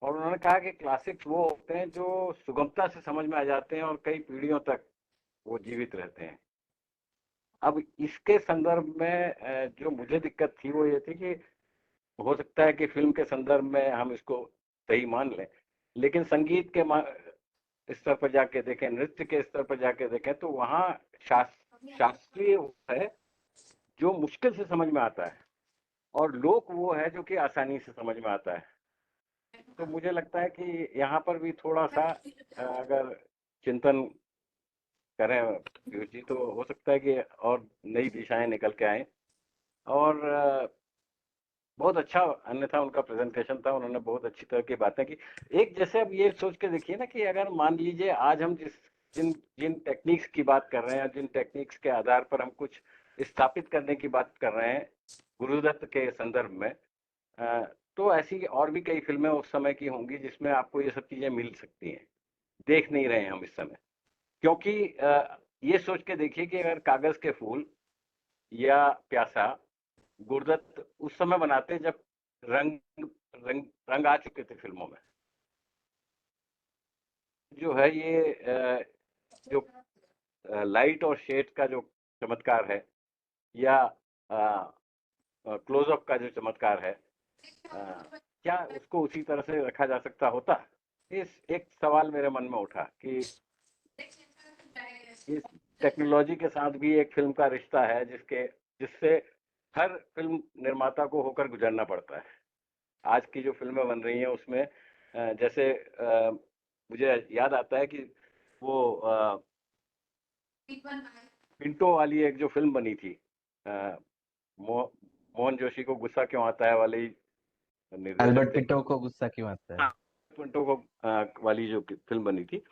और उन्होंने कहा कि क्लासिक्स वो होते हैं जो सुगमता से समझ में आ जाते हैं और कई पीढ़ियों तक वो जीवित रहते हैं। अब इसके संदर्भ में जो मुझे दिक्कत थी वो ये थी कि हो सकता है कि फिल्म के संदर्भ में हम इसको सही मान लें, लेकिन संगीत के स्तर पर जाके देखें, नृत्य के स्तर पर जाके देखें, तो वहाँ शास्त्रीय है जो मुश्किल से समझ में आता है, और लोक वो है जो कि आसानी से समझ में आता है। तो मुझे लगता है कि यहाँ पर भी थोड़ा सा अगर चिंतन करें पीयूष जी, तो हो सकता है कि और नई दिशाएं निकल के आए। और बहुत अच्छा अन्यथा उनका प्रेजेंटेशन था, उन्होंने बहुत अच्छी तरह की बातें की। एक जैसे अब ये सोच के देखिए ना कि अगर मान लीजिए आज हम जिन टेक्निक्स की बात कर रहे हैं, जिन टेक्निक्स के आधार पर हम कुछ स्थापित करने की बात कर रहे हैं गुरुदत्त के संदर्भ में, तो ऐसी और भी कई फिल्में उस समय की होंगी जिसमें आपको ये सब चीजें मिल सकती हैं। देख नहीं रहे हैं हम इस समय, क्योंकि ये सोच के देखिए कि अगर कागज के फूल या प्यासा गुरुदत्त उस समय बनाते जब रंग रंग रंग आ चुके थे फिल्मों में, जो है ये जो लाइट और शेड का जो चमत्कार है, या क्लोजअप का जो चमत्कार है, क्या उसको उसी तरह से रखा जा सकता होता? इस एक सवाल मेरे मन में उठा कि इस टेक्नोलॉजी के साथ भी एक फिल्म का रिश्ता है जिससे हर फिल्म निर्माता को होकर गुजरना पड़ता है। आज की जो फिल्में बन रही हैं उसमें जैसे मुझे याद आता है कि वो पिंटो वाली एक जो फिल्म बनी थी, मोहन जोशी को गुस्सा क्यों आता है वाली
अल्बर्ट पिंटो को गुस्सा क्यों आता है,
पिंटो को वाली जो फिल्म बनी थी,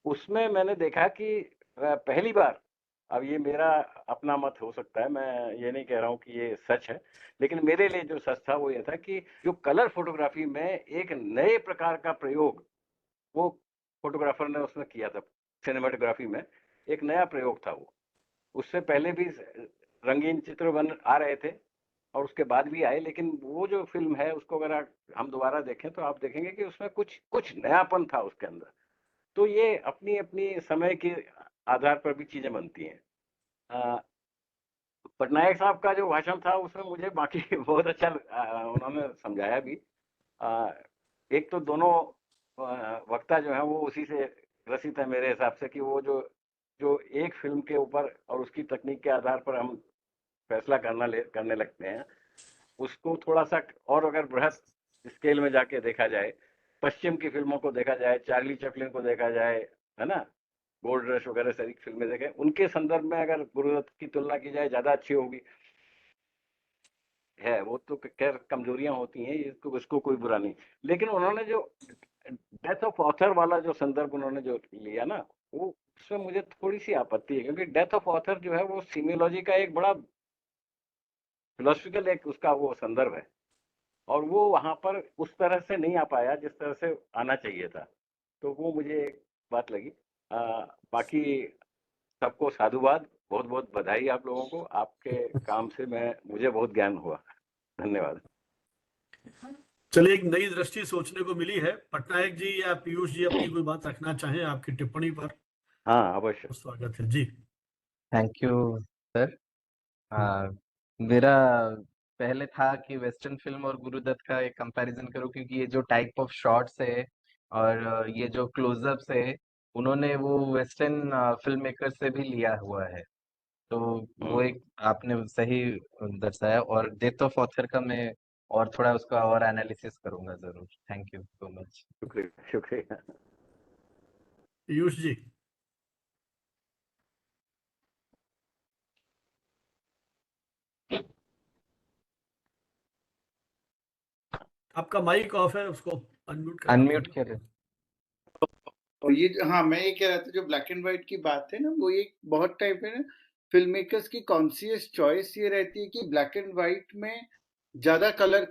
उसमें मैंने देखा कि पहली बार, अब ये मेरा अपना मत हो सकता है, मैं ये नहीं कह रहा हूँ कि ये सच है, लेकिन मेरे लिए जो सच था वो ये था कि जो कलर फोटोग्राफी में एक नए प्रकार का प्रयोग वो फोटोग्राफर ने उसमें किया था, सिनेमाटोग्राफी में एक नया प्रयोग था वो। उससे पहले भी रंगीन चित्र बन आ रहे थे और उसके बाद भी आए, लेकिन वो जो फिल्म है उसको अगर हम दोबारा देखें तो आप देखेंगे कि उसमें कुछ नयापन था उसके अंदर। तो ये अपनी अपनी समय के आधार पर भी चीजें बनती हैं। पटनायक साहब का जो भाषण था उसमें मुझे बाकी बहुत अच्छा उन्होंने समझाया भी। एक तो दोनों वक्ता जो है वो उसी से ग्रसित है मेरे हिसाब से, कि वो जो एक फिल्म के ऊपर और उसकी तकनीक के आधार पर हम फैसला करने लगते हैं, उसको थोड़ा सा और अगर बृहद स्केल में जाके देखा जाए, पश्चिम की फिल्मों को देखा जाए, चार्ली चैपलिन को देखा जाए, है ना, गोल्ड रश वगैरह सारी फिल्में देखें, उनके संदर्भ में अगर गुरुदत्त की तुलना की जाए ज्यादा अच्छी होगी। है वो तो खैर कमजोरियां होती हैं, इसको कोई बुरा नहीं, लेकिन उन्होंने जो डेथ ऑफ ऑथर वाला जो संदर्भ उन्होंने जो लिया ना, वो उसमें मुझे थोड़ी सी आपत्ति है, क्योंकि डेथ ऑफ ऑथर जो है वो सीमियोलॉजी का एक बड़ा फिलोसफिकल एक उसका वो संदर्भ है, और वो वहां पर उस तरह से नहीं आ पाया जिस तरह से आना चाहिए था। तो वो मुझे एक बात लगी। बाकी सबको साधुवाद, बहुत बहुत बधाई आप लोगों को, आपके काम से मुझे बहुत ज्ञान हुआ। धन्यवाद।
चलिए, एक नई दृष्टि सोचने को मिली है। पटनायक जी या पीयूष जी अपनी कोई बात रखना चाहें आपकी टिप्पणी पर?
हाँ अवश्य।
तो स्वागत है जी।
Thank you sir. मेरा पहले था कि वेस्टर्न फिल्म और गुरुदत्त का एक कंपैरिजन करूं, क्योंकि ये जो टाइप ऑफ शॉट्स है और ये जो क्लोजअप्स है, उन्होंने वो वेस्टर्न फिल्म मेकर से भी लिया हुआ है। तो वो एक आपने सही दर्शाया। और डेथ ऑफ ऑथर का मैं और थोड़ा उसका और एनालिसिस करूंगा जरूर। Thank you so much.
शुक्रिया शुक्रिया।
पीयूष जी। आपका माइक ऑफ है, उसको अनम्यूट
अनम्यूट कर।
और ये हाँ, मैं ये कह रहा था जो ब्लैक एंड व्हाइट की बात है ना, वो एक बहुत टाइप है ना, फिल्म मेकर्स की कॉन्शियस चॉइस ये रहती है कि ब्लैक एंड व्हाइट में ज्यादा कलर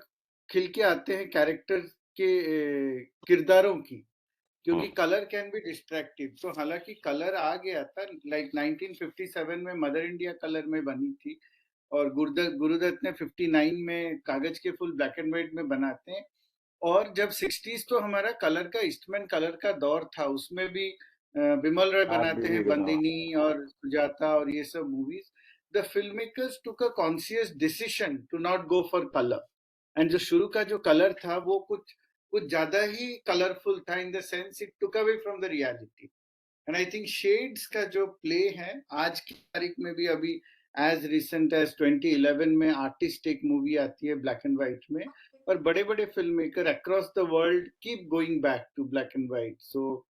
खिल के आते हैं कैरेक्टर के किरदारों की, क्योंकि कलर कैन बी डिस्ट्रैक्टिव। तो हालांकि कलर आ गया था, लाइक 1957 में मदर इंडिया कलर में बनी थी, और गुरुदत्त ने 59 में कागज के फूल ब्लैक एंड व्हाइट में बनाते हैं। और जब 60s तो हमारा कलर का ईस्टमैन कलर का दौर था, उसमें भी बिमल रॉय बनाते हैं बंदिनी और सुजाता और ये सब movies. The film makers took a conscious decision to not go for colour, and जो शुरू का जो कलर था वो कुछ ज्यादा ही कलरफुल था, in the sense it took away from the reality. And I think shades का जो प्ले है आज की तारीख में भी, अभी एज रिसेंट एज 2011 में आर्टिस्ट एक मूवी आती है ब्लैक एंड व्हाइट में, और बड़े बड़े film maker across the world keep going back to black and white. So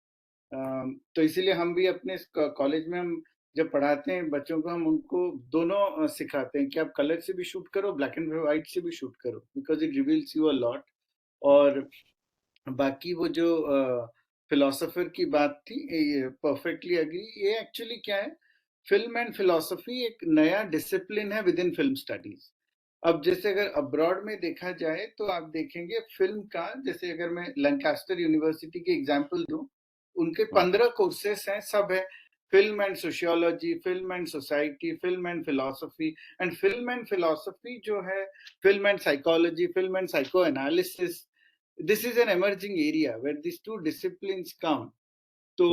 तो इसीलिए हम भी अपने कॉलेज में हम जब पढ़ाते हैं बच्चों को, हम उनको दोनों सिखाते हैं कि आप कलर से भी शूट करो, ब्लैक एंड व्हाइट से भी शूट करो, because it reveals you a lot. और बाकी वो जो फिलोसोफर की बात थी, परफेक्टली एग्री। ये एक्चुअली क्या है, फिल्म एंड फिलोसफी एक नया डिसिप्लिन है विद इन फिल्म स्टडीज। अब जैसे अगर अब्रॉड में देखा जाए तो आप देखेंगे फिल्म का, जैसे अगर मैं लैंकास्टर यूनिवर्सिटी की एग्जांपल दूं, उनके 15 कोर्सेस हैं, सब है film and sociology, film and society, film and philosophy. And film and philosophy जो है, film and psychology, film and psycho analysis, this is an emerging area where these two disciplines come. तो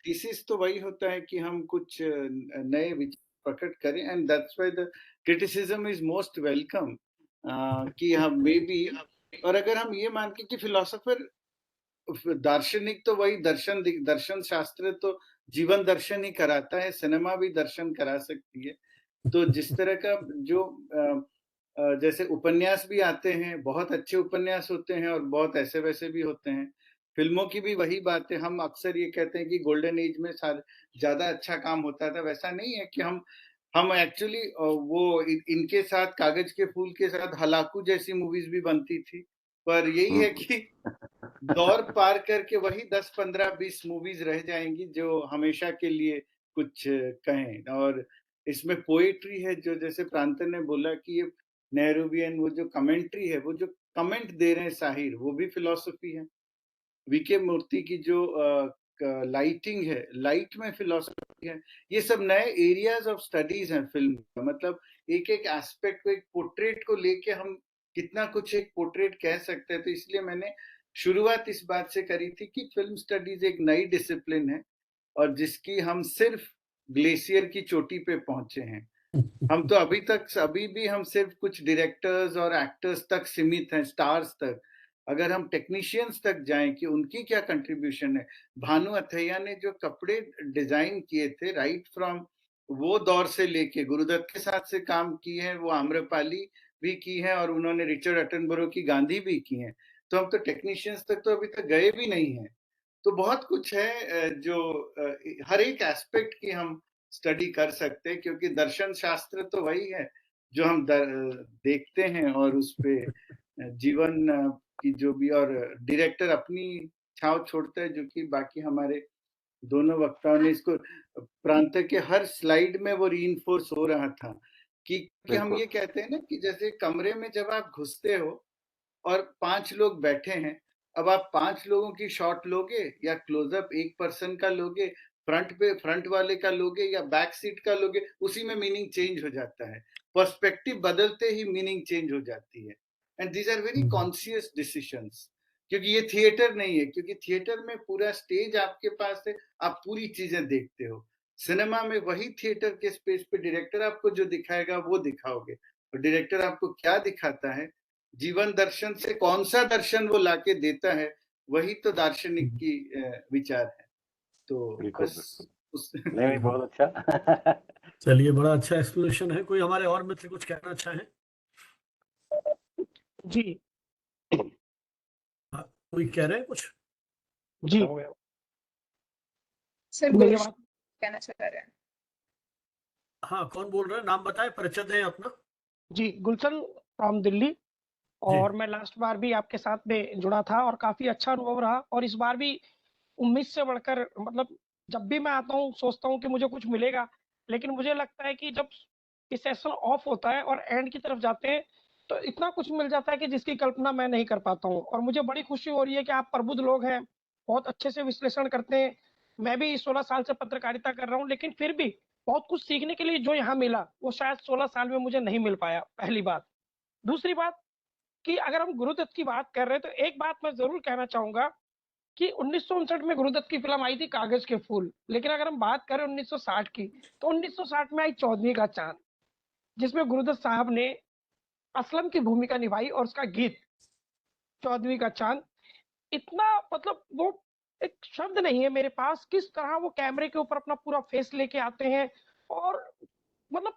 thesis तो वही होता है कि हम कुछ नए विचार प्रकट करें, and that's why the criticism is most welcome, कि हम मे बी, और अगर हम ये मान के कि फिलोसोफर दार्शनिक तो वही दर्शन शास्त्र तो जीवन दर्शन ही कराता है, सिनेमा भी दर्शन करा सकती है। तो जिस तरह का जो जैसे उपन्यास भी आते हैं, बहुत अच्छे उपन्यास होते हैं और बहुत ऐसे वैसे भी होते हैं, फिल्मों की भी वही बात है। हम अक्सर ये कहते हैं कि गोल्डन एज में ज्यादा अच्छा काम होता था, वैसा नहीं है कि हम एक्चुअली वो इनके साथ, कागज के फूल के साथ हलाकू जैसी मूवीज भी बनती थी, पर यही है कि दौर पार करके वही 10, 15, 20 मूवीज रह जाएंगी जो हमेशा के लिए कुछ कहें। और इसमें पोएट्री है, जो जैसे प्रांतन ने बोला कि ये नेहरूवियन वो जो कमेंट्री है, वो जो कमेंट दे रहे हैं साहिर, वो भी फिलॉसफी है। वीके मूर्ति की जो लाइटिंग है, लाइट में फिलॉसफी है। ये सब नए एरियाज ऑफ स्टडीज हैं फिल्म का, मतलब एक एक एस्पेक्ट को, एक पोर्ट्रेट को लेके हम कितना कुछ एक पोर्ट्रेट कह सकते हैं। तो इसलिए मैंने शुरुआत इस बात से करी थी कि फिल्म स्टडीज एक नई डिसिप्लिन है, और जिसकी हम सिर्फ ग्लेशियर की चोटी पे पहुंचे हैं। हम तो अभी भी हम सिर्फ कुछ डायरेक्टर्स और एक्टर्स तक सीमित हैं, स्टार्स तक। अगर हम टेक्नीशियंस तक जाएं कि उनकी क्या कंट्रीब्यूशन है, भानु अथैया ने जो कपड़े डिजाइन किए थे, राइट फ्रॉम वो दौर से लेके गुरुदत्त के साथ से काम की है, वो आम्रपाली भी की है, और उन्होंने रिचर्ड अटनबरो की गांधी भी की है। तो हम तो टेक्नीशियंस तक तो अभी तक गए भी नहीं है। तो बहुत कुछ है जो हर एक एस्पेक्ट की हम स्टडी कर सकते हैं, क्योंकि दर्शन शास्त्र तो वही है जो हम देखते हैं, और उस पे जीवन की जो भी, और डायरेक्टर अपनी छाव छोड़ता है, जो कि बाकी हमारे दोनों वक्ताओं ने इसको, प्रांत के हर स्लाइड में वो रीइंफोर्स हो रहा था कि हम ये कहते हैं ना कि जैसे कमरे में जब आप घुसते हो और 5 लोग बैठे हैं, अब आप 5 लोगों की शॉट लोगे या क्लोजअप एक पर्सन का लोगे, फ्रंट वाले का लोगे या बैक सीट का लोगे, उसी में मीनिंग चेंज हो जाता है। पर्सपेक्टिव बदलते ही मीनिंग चेंज हो जाती है। And these are very conscious decisions, क्योंकि ये थिएटर नहीं है, क्योंकि थिएटर में पूरा स्टेज आपके पास है, आप पूरी चीजें देखते हो। सिनेमा में वही थिएटर के स्पेस पे डायरेक्टर आपको जो दिखाएगा वो दिखाओगे, और डायरेक्टर आपको क्या दिखाता है, जीवन दर्शन से कौन सा दर्शन वो लाके देता है, वही तो दार्शनिक की विचार है। तो बस
नहीं, बहुत अच्छा।
चलिए, बड़ा अच्छा एक्सप्लेनेशन है। कोई हमारे और मित्र कुछ कहना चाहें?
जी
कोई कह रहे हैं कुछ?
जी
सर
मेरी
गुलशन
बात
कहना चाह रहे हैं।
हाँ, कौन बोल रहे हैं? नाम बताएं, परिचय दें अपना।
जी गुलशन फ्रॉम दिल्ली।
जी।
और मैं लास्ट बार भी आपके साथ में जुड़ा था और काफी अच्छा अनुभव रहा, और इस बार भी उम्मीद से बढ़कर, मतलब जब भी मैं आता हूँ सोचता हूँ कि मुझे कुछ मिलेगा, लेकिन मुझे लगता है कि जब ये सेशन ऑफ होता है और एंड की तरफ जाते हैं तो इतना कुछ मिल जाता है कि जिसकी कल्पना मैं नहीं कर पाता हूँ। और मुझे बड़ी खुशी हो रही है कि आप प्रबुद्ध लोग हैं, बहुत अच्छे से विश्लेषण करते हैं। मैं भी 16 साल से पत्रकारिता कर रहा हूँ, लेकिन फिर भी बहुत कुछ सीखने के लिए जो यहाँ मिला वो शायद 16 साल में मुझे नहीं मिल पाया, पहली बात। दूसरी बात कि अगर हम गुरुदत्त की बात कर रहे हैं तो एक बात मैं जरूर कहना चाहूंगा कि 1959 में गुरुदत्त की फिल्म आई थी कागज के फूल, लेकिन अगर हम बात करें 1960 की तो 1960 में आई चौदहवीं का चांद, जिसमें गुरुदत्त साहब ने असलम की भूमिका निभाई और उसका गीत चौदहवीं का चांद इतना, मतलब वो एक शब्द नहीं है मेरे पास, किस तरह वो कैमरे के ऊपर अपना पूरा फेस लेके आते हैं और मतलब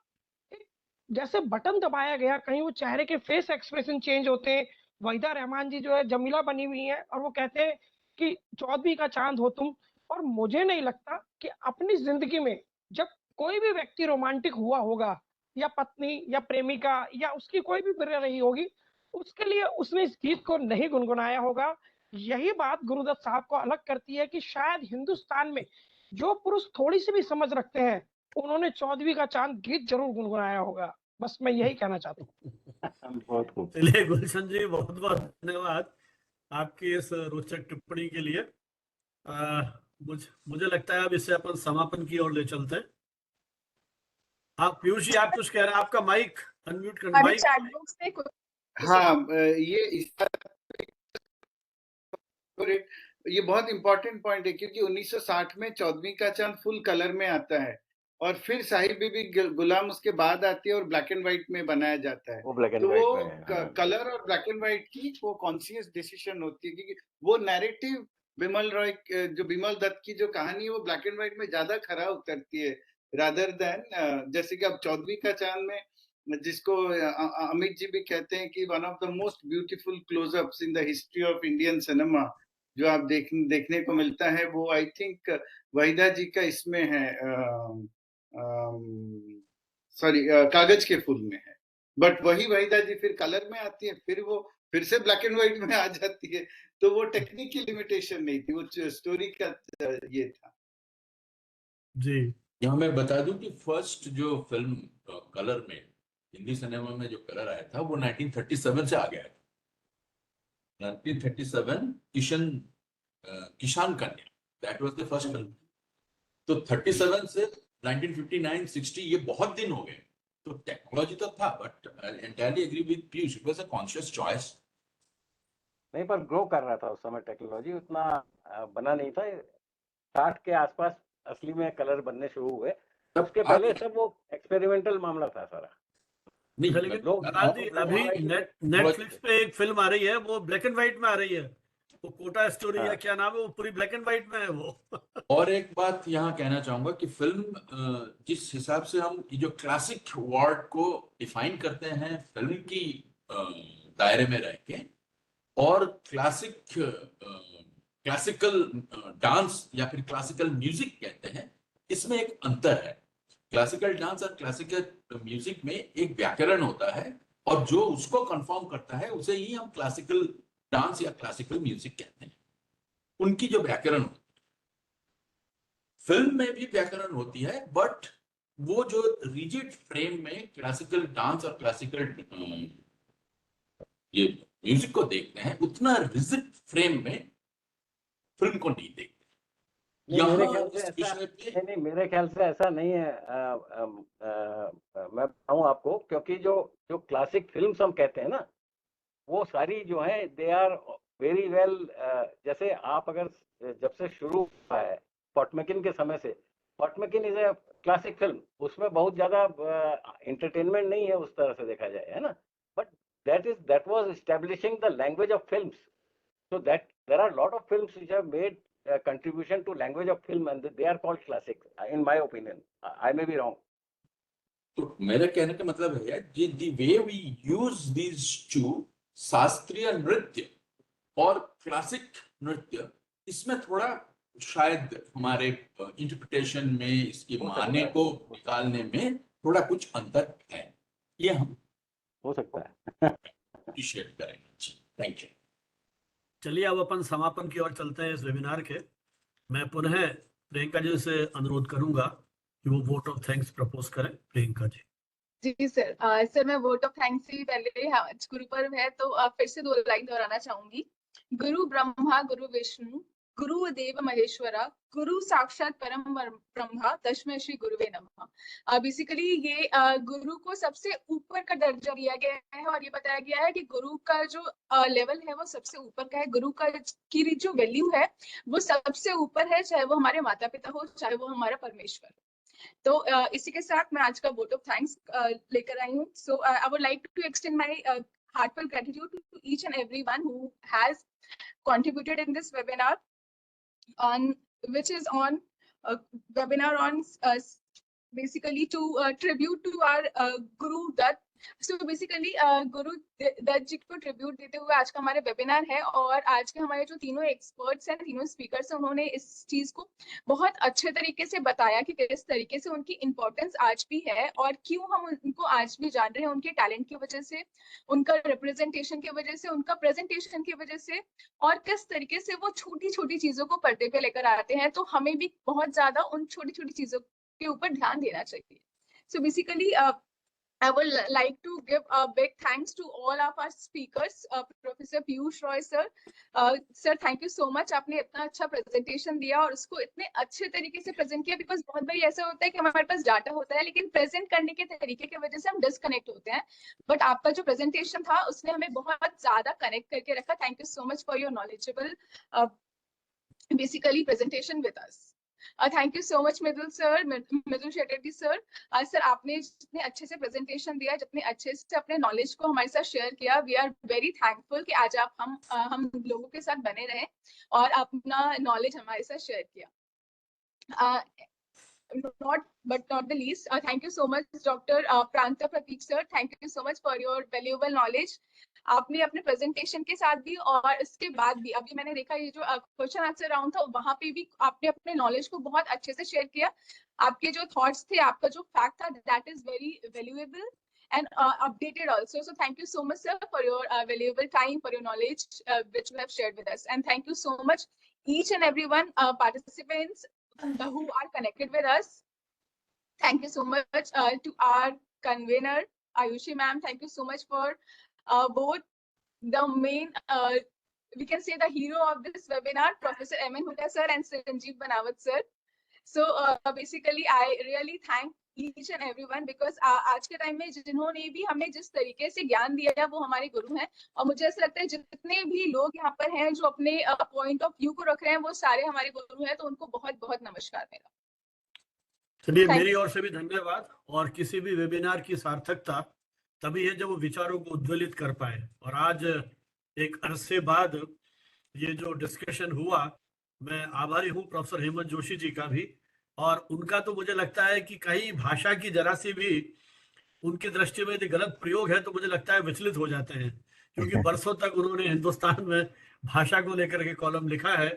एक जैसे बटन दबाया गया, कहीं वो चेहरे के फेस एक्सप्रेशन चेंज होते हैं। वहीदा रहमान जी जो है जमीला बनी हुई है और वो कहते हैं कि चौदहवीं का चांद हो तुम। और मुझे नहीं लगता कि अपनी जिंदगी में जब कोई भी व्यक्ति रोमांटिक हुआ होगा, या पत्नी या प्रेमिका या उसकी कोई भी प्रिय रही होगी, उसके लिए उसने इस गीत को नहीं गुनगुनाया होगा। यही बात गुरुदत्त साहब को अलग करती है कि शायद हिंदुस्तान में जो पुरुष थोड़ी सी भी समझ रखते हैं उन्होंने चौदहवीं का चांद गीत जरूर गुनगुनाया होगा। बस मैं यही कहना चाहता हूँ।
बहुत खूब।
चलिए गुलशन जी, बहुत बहुत धन्यवाद आपकी इस रोचक टिप्पणी के लिए। मुझे लगता है अब इससे अपन समापन की ओर ले चलते हैं। आप पीयूष जी, आप कुछ कह रहे हैं? आपका माइक अनम्यूट कर,
अभी
माइक।
चैट बॉक्स में कुछ
हाँ, ये बहुत इंपॉर्टेंट पॉइंट है क्योंकि 1960 में चौदहवीं का चांद फुल कलर में आता है और फिर साहिब बीबी गुलाम उसके बाद आती है और ब्लैक एंड व्हाइट में बनाया जाता है।
वो ब्लैक एंड
तो
व्हाइट
वो
में है, हाँ।
कलर और ब्लैक एंड व्हाइट की वो कॉन्शियस डिसीजन होती है क्योंकि वो नैरेटिव बिमल रॉय, जो बिमल दत्त की जो कहानी है वो ब्लैक एंड व्हाइट में ज्यादा खरा उतरती है रादर देन जैसे कि अब चौदहवीं का चांद में जिसको अमित जी भी कहते हैं कि one of the most beautiful close-ups in the history of Indian cinema जो आप देखने को मिलता है, वो आई थिंक वहीदा जी का इसमें है, सॉरी कागज के फूल में है। बट वही वहीदा जी फिर कलर में आती है, फिर वो फिर से ब्लैक एंड व्हाइट में आ जाती है। तो वो टेक्निक की लिमिटेशन नहीं थी, वो स्टोरी का ये था।
जी, यहाँ मैं बता दूं कि फर्स्ट जो फिल्म कलर में हिंदी सिनेमा में जो कलर आया था वो 1937 से आ गया है। 1937 किसान कन्या, that was the first film. तो 37 से 1959 60 ये बहुत दिन हो गए। तो टेक्नोलॉजी तो था, but I entirely agree with Piyush, it was a conscious choice.
नहीं, पर ग्रो कर रहा था उस समय, टेक्नोलॉजी उतना बना नहीं था। 60 के आसपास असली में कलर बनने शुरू हुए, उसके पहले सब वो एक्सपेरिमेंटल मामला था सारा।
नहीं,
लेकिन
लोग
दलाल जी अभी नेटफ्लिक्स पे एक फिल्म आ रही है, वो ब्लैक एंड व्हाइट में आ रही है, वो कोटा स्टोरी या क्या नाम है, वो पूरी ब्लैक एंड व्हाइट में है वो।
और एक बात यहाँ कहना चाहूंगा कि फिल्म जिस हिसाब से हम ये जो क्लासिक वर्ड को डिफाइन करते हैं फिल्म की दायरे में रह के, और क्लासिकल डांस या फिर क्लासिकल म्यूजिक कहते हैं, इसमें एक अंतर है। क्लासिकल डांस और क्लासिकल म्यूजिक में एक व्याकरण होता है, और जो उसको कंफर्म करता है उसे ही हम क्लासिकल डांस या क्लासिकल म्यूजिक कहते हैं। उनकी जो व्याकरण होती है, फिल्म में भी व्याकरण होती है, बट वो जो रिजिड फ्रेम में क्लासिकल डांस और क्लासिकल ये म्यूजिक को देखते हैं, उतना रिजिड फ्रेम में फिल्म को नहीं देखते।
मेरे ख्याल से ऐसा नहीं, मेरे ख्याल से ऐसा नहीं है। मैं बताऊं आपको, क्योंकि जो क्लासिक फिल्म्स हम कहते हैं ना, वो सारी जो है दे आर वेरी वेल। जैसे आप अगर जब से शुरू हुआ है पॉटमेकिन के समय से, पॉटमेकिन इज ए क्लासिक फिल्म, उसमें बहुत ज्यादा एंटरटेनमेंट नहीं है उस तरह से देखा जाए, है ना। But that was establishing the language of films, so that there are lot of films which have made contribution to language of film and they are called classics in my opinion. I may be wrong.
तो मेरे कहने का मतलब है, the way we use these two शास्त्रीय नृत्य और classic नृत्य, इसमें थोड़ा शायद हमारे इंटरप्रिटेशन में इसकी माने को निकालने में थोड़ा कुछ अंतर है, ये हम
हो सकता है।
अप्रिशिएट करेंगे जी। Thank you.
चलिए अब अपन समापन की ओर चलते हैं इस वेबिनार के। मैं पुनः प्रियंका जी से अनुरोध करूंगा कि वो वोट ऑफ थैंक्स प्रपोज करें। प्रियंका जी।
जी सर, सर मैं वोट ऑफ थैंक्स से पहले, आज गुरु पर्व है तो फिर से 2 लाइन दोहराना चाहूंगी। गुरु ब्रह्मा गुरु विष्णु गुरु देव महेश्वरा गुरु साक्षात परम ब्रह्मा तस्मै श्री गुरुवे नमः। बेसिकली ये गुरु को सबसे ऊपर का दर्जा दिया गया है और ये बताया गया है कि गुरु का जो लेवल है वो सबसे ऊपर का है। गुरु का की जो वैल्यू है वो सबसे ऊपर है, चाहे वो हमारे माता पिता हो, चाहे वो हमारा परमेश्वर। तो इसी के साथ मैं आज का वोट ऑफ थैंक्स लेकर आई हूँ। So I would like to extend my heartfelt gratitude to each and everyone who has contributed in this webinar, which is on webinar on basically to tribute to our Guru Dutt. So basically Guru Dutt जी को tribute देते हुए आज का हमारे webinar है। और आज के हमारे जो तीनों एक्सपर्ट्स हैं, तीनों स्पीकर्स हैं, उन्होंने इस चीज को बहुत अच्छे तरीके से बताया कि किस तरीके से उनकी इम्पोर्टेंस आज भी है और क्यों हम उनको आज भी जान रहे हैं, उनके टैलेंट की वजह से, उनका रिप्रेजेंटेशन की वजह से, उनका प्रेजेंटेशन की वजह से, और किस तरीके से वो छोटी छोटी चीजों को पर्दे पे लेकर आते हैं। तो हमें भी बहुत ज्यादा उन छोटी छोटी चीजों के ऊपर ध्यान देना चाहिए। So basically I would like to give a big thanks to all of our speakers, Professor Piyush Roy sir. Sir, thank you so much. आपने इतना अच्छा presentation दिया और उसको इतने अच्छे तरीके से present किया, because बहुत बार ऐसा होता है कि हमारे पास डाटा होता है लेकिन present करने के तरीके की वजह से हम disconnect होते हैं। But आपका जो presentation था उसने हमें बहुत ज्यादा connect करके रखा। Thank you so much for your knowledgeable basically presentation with us. Thank you so much Midul sir, Midul Shetty sir. Sir आपने जितने अच्छे से प्रेजेंटेशन दिया, जितने अच्छे से अपने नॉलेज को हमारे साथ शेयर किया, वी आर वेरी थैंकफुल कि आज आप हम लोगों के साथ बने रहे और अपना नॉलेज हमारे साथ शेयर किया। Not the least, thank you so much Dr. Pranta Prateek sir. Thank you so much for your valuable knowledge. आपने अपने प्रेजेंटेशन के साथ भी और इसके बाद भी, अभी मैंने देखा ये जो क्वेश्चन आंसर राउंड था वहां पे भी आपने अपने नॉलेज को बहुत अच्छे से शेयर किया। आपके जो थॉट्स थे, आपका जो फैक्ट था, that is very valuable and updated also. So thank you so much sir for your valuable time, for your knowledge which you have shared with us, and thank you so much each and everyone participants who are connected with us. Thank you so much to our convener Ayushi ma'am. Thank you so much for both the main we can say the hero of this webinar, Professor M.N. Hooda sir and Sanjeev Banawat sir. So basically I really thank each and everyone because आज के time में जिन्होंने भी हमें जिस तरीके से ज्ञान दिया है वो हमारे गुरु हैं। और मुझे ऐसा लगता है जितने भी लोग यहाँ पर हैं जो अपने पॉइंट ऑफ व्यू को रख रहे हैं वो सारे हमारे गुरु हैं। तो उनको बहुत बहुत नमस्कार मेरा।
चलिए मेरी ओर से भी धन्यवाद। और किसी भी वेबिनार की सार्थकता तभी है जब वो विचारों को उद्वेलित कर पाए। और आज एक अरसे बाद ये जो डिस्कशन हुआ, मैं आभारी हूँ प्रोफेसर हेमंत जोशी जी का भी। और उनका तो मुझे लगता है कि कहीं भाषा की जरा सी भी उनकी दृष्टि में यदि गलत प्रयोग है तो मुझे लगता है विचलित हो जाते हैं, क्योंकि बरसों तक उन्होंने हिंदुस्तान में भाषा को लेकर के कॉलम लिखा है।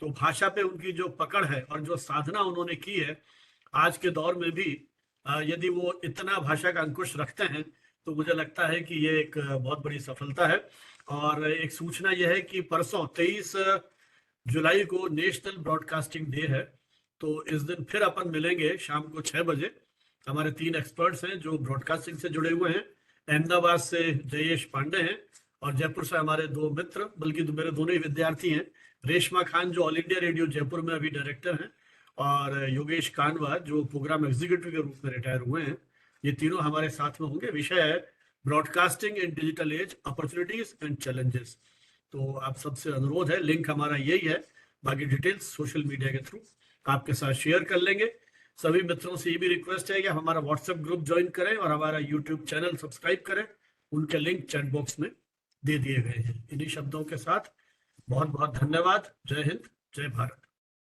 तो भाषा पे उनकी जो पकड़ है और जो साधना उन्होंने की है आज के दौर में भी, यदि वो इतना भाषा का अंकुश रखते हैं तो मुझे लगता है कि ये एक बहुत बड़ी सफलता है। और एक सूचना यह है कि परसों 23 जुलाई को नेशनल ब्रॉडकास्टिंग डे है। तो इस दिन फिर अपन मिलेंगे शाम को 6 बजे। हमारे 3 एक्सपर्ट्स हैं जो ब्रॉडकास्टिंग से जुड़े हुए हैं। अहमदाबाद से जयेश पांडे हैं और जयपुर से हमारे 2 मित्र, बल्कि मेरे दोनों ही विद्यार्थी हैं, रेशमा खान जो ऑल इंडिया रेडियो जयपुर में अभी डायरेक्टर हैं, और योगेश कानवा जो प्रोग्राम एग्जीक्यूटिव के रूप में रिटायर हुए हैं। ये तीनों हमारे साथ में होंगे। विषय है broadcasting in digital age, opportunities and challenges. तो आप सबसे अनुरोध है, लिंक हमारा यही है, बाकी डिटेल्स सोशल मीडिया के थ्रू आपके साथ शेयर कर लेंगे। सभी मित्रों से ये भी रिक्वेस्ट है कि हमारा व्हाट्सएप ग्रुप ज्वाइन करें और हमारा यूट्यूब चैनल सब्सक्राइब करें। उनके लिंक चैट बॉक्स में दे दिए गए हैं। इन्हीं शब्दों के साथ बहुत बहुत धन्यवाद। जय हिंद, जय भारत।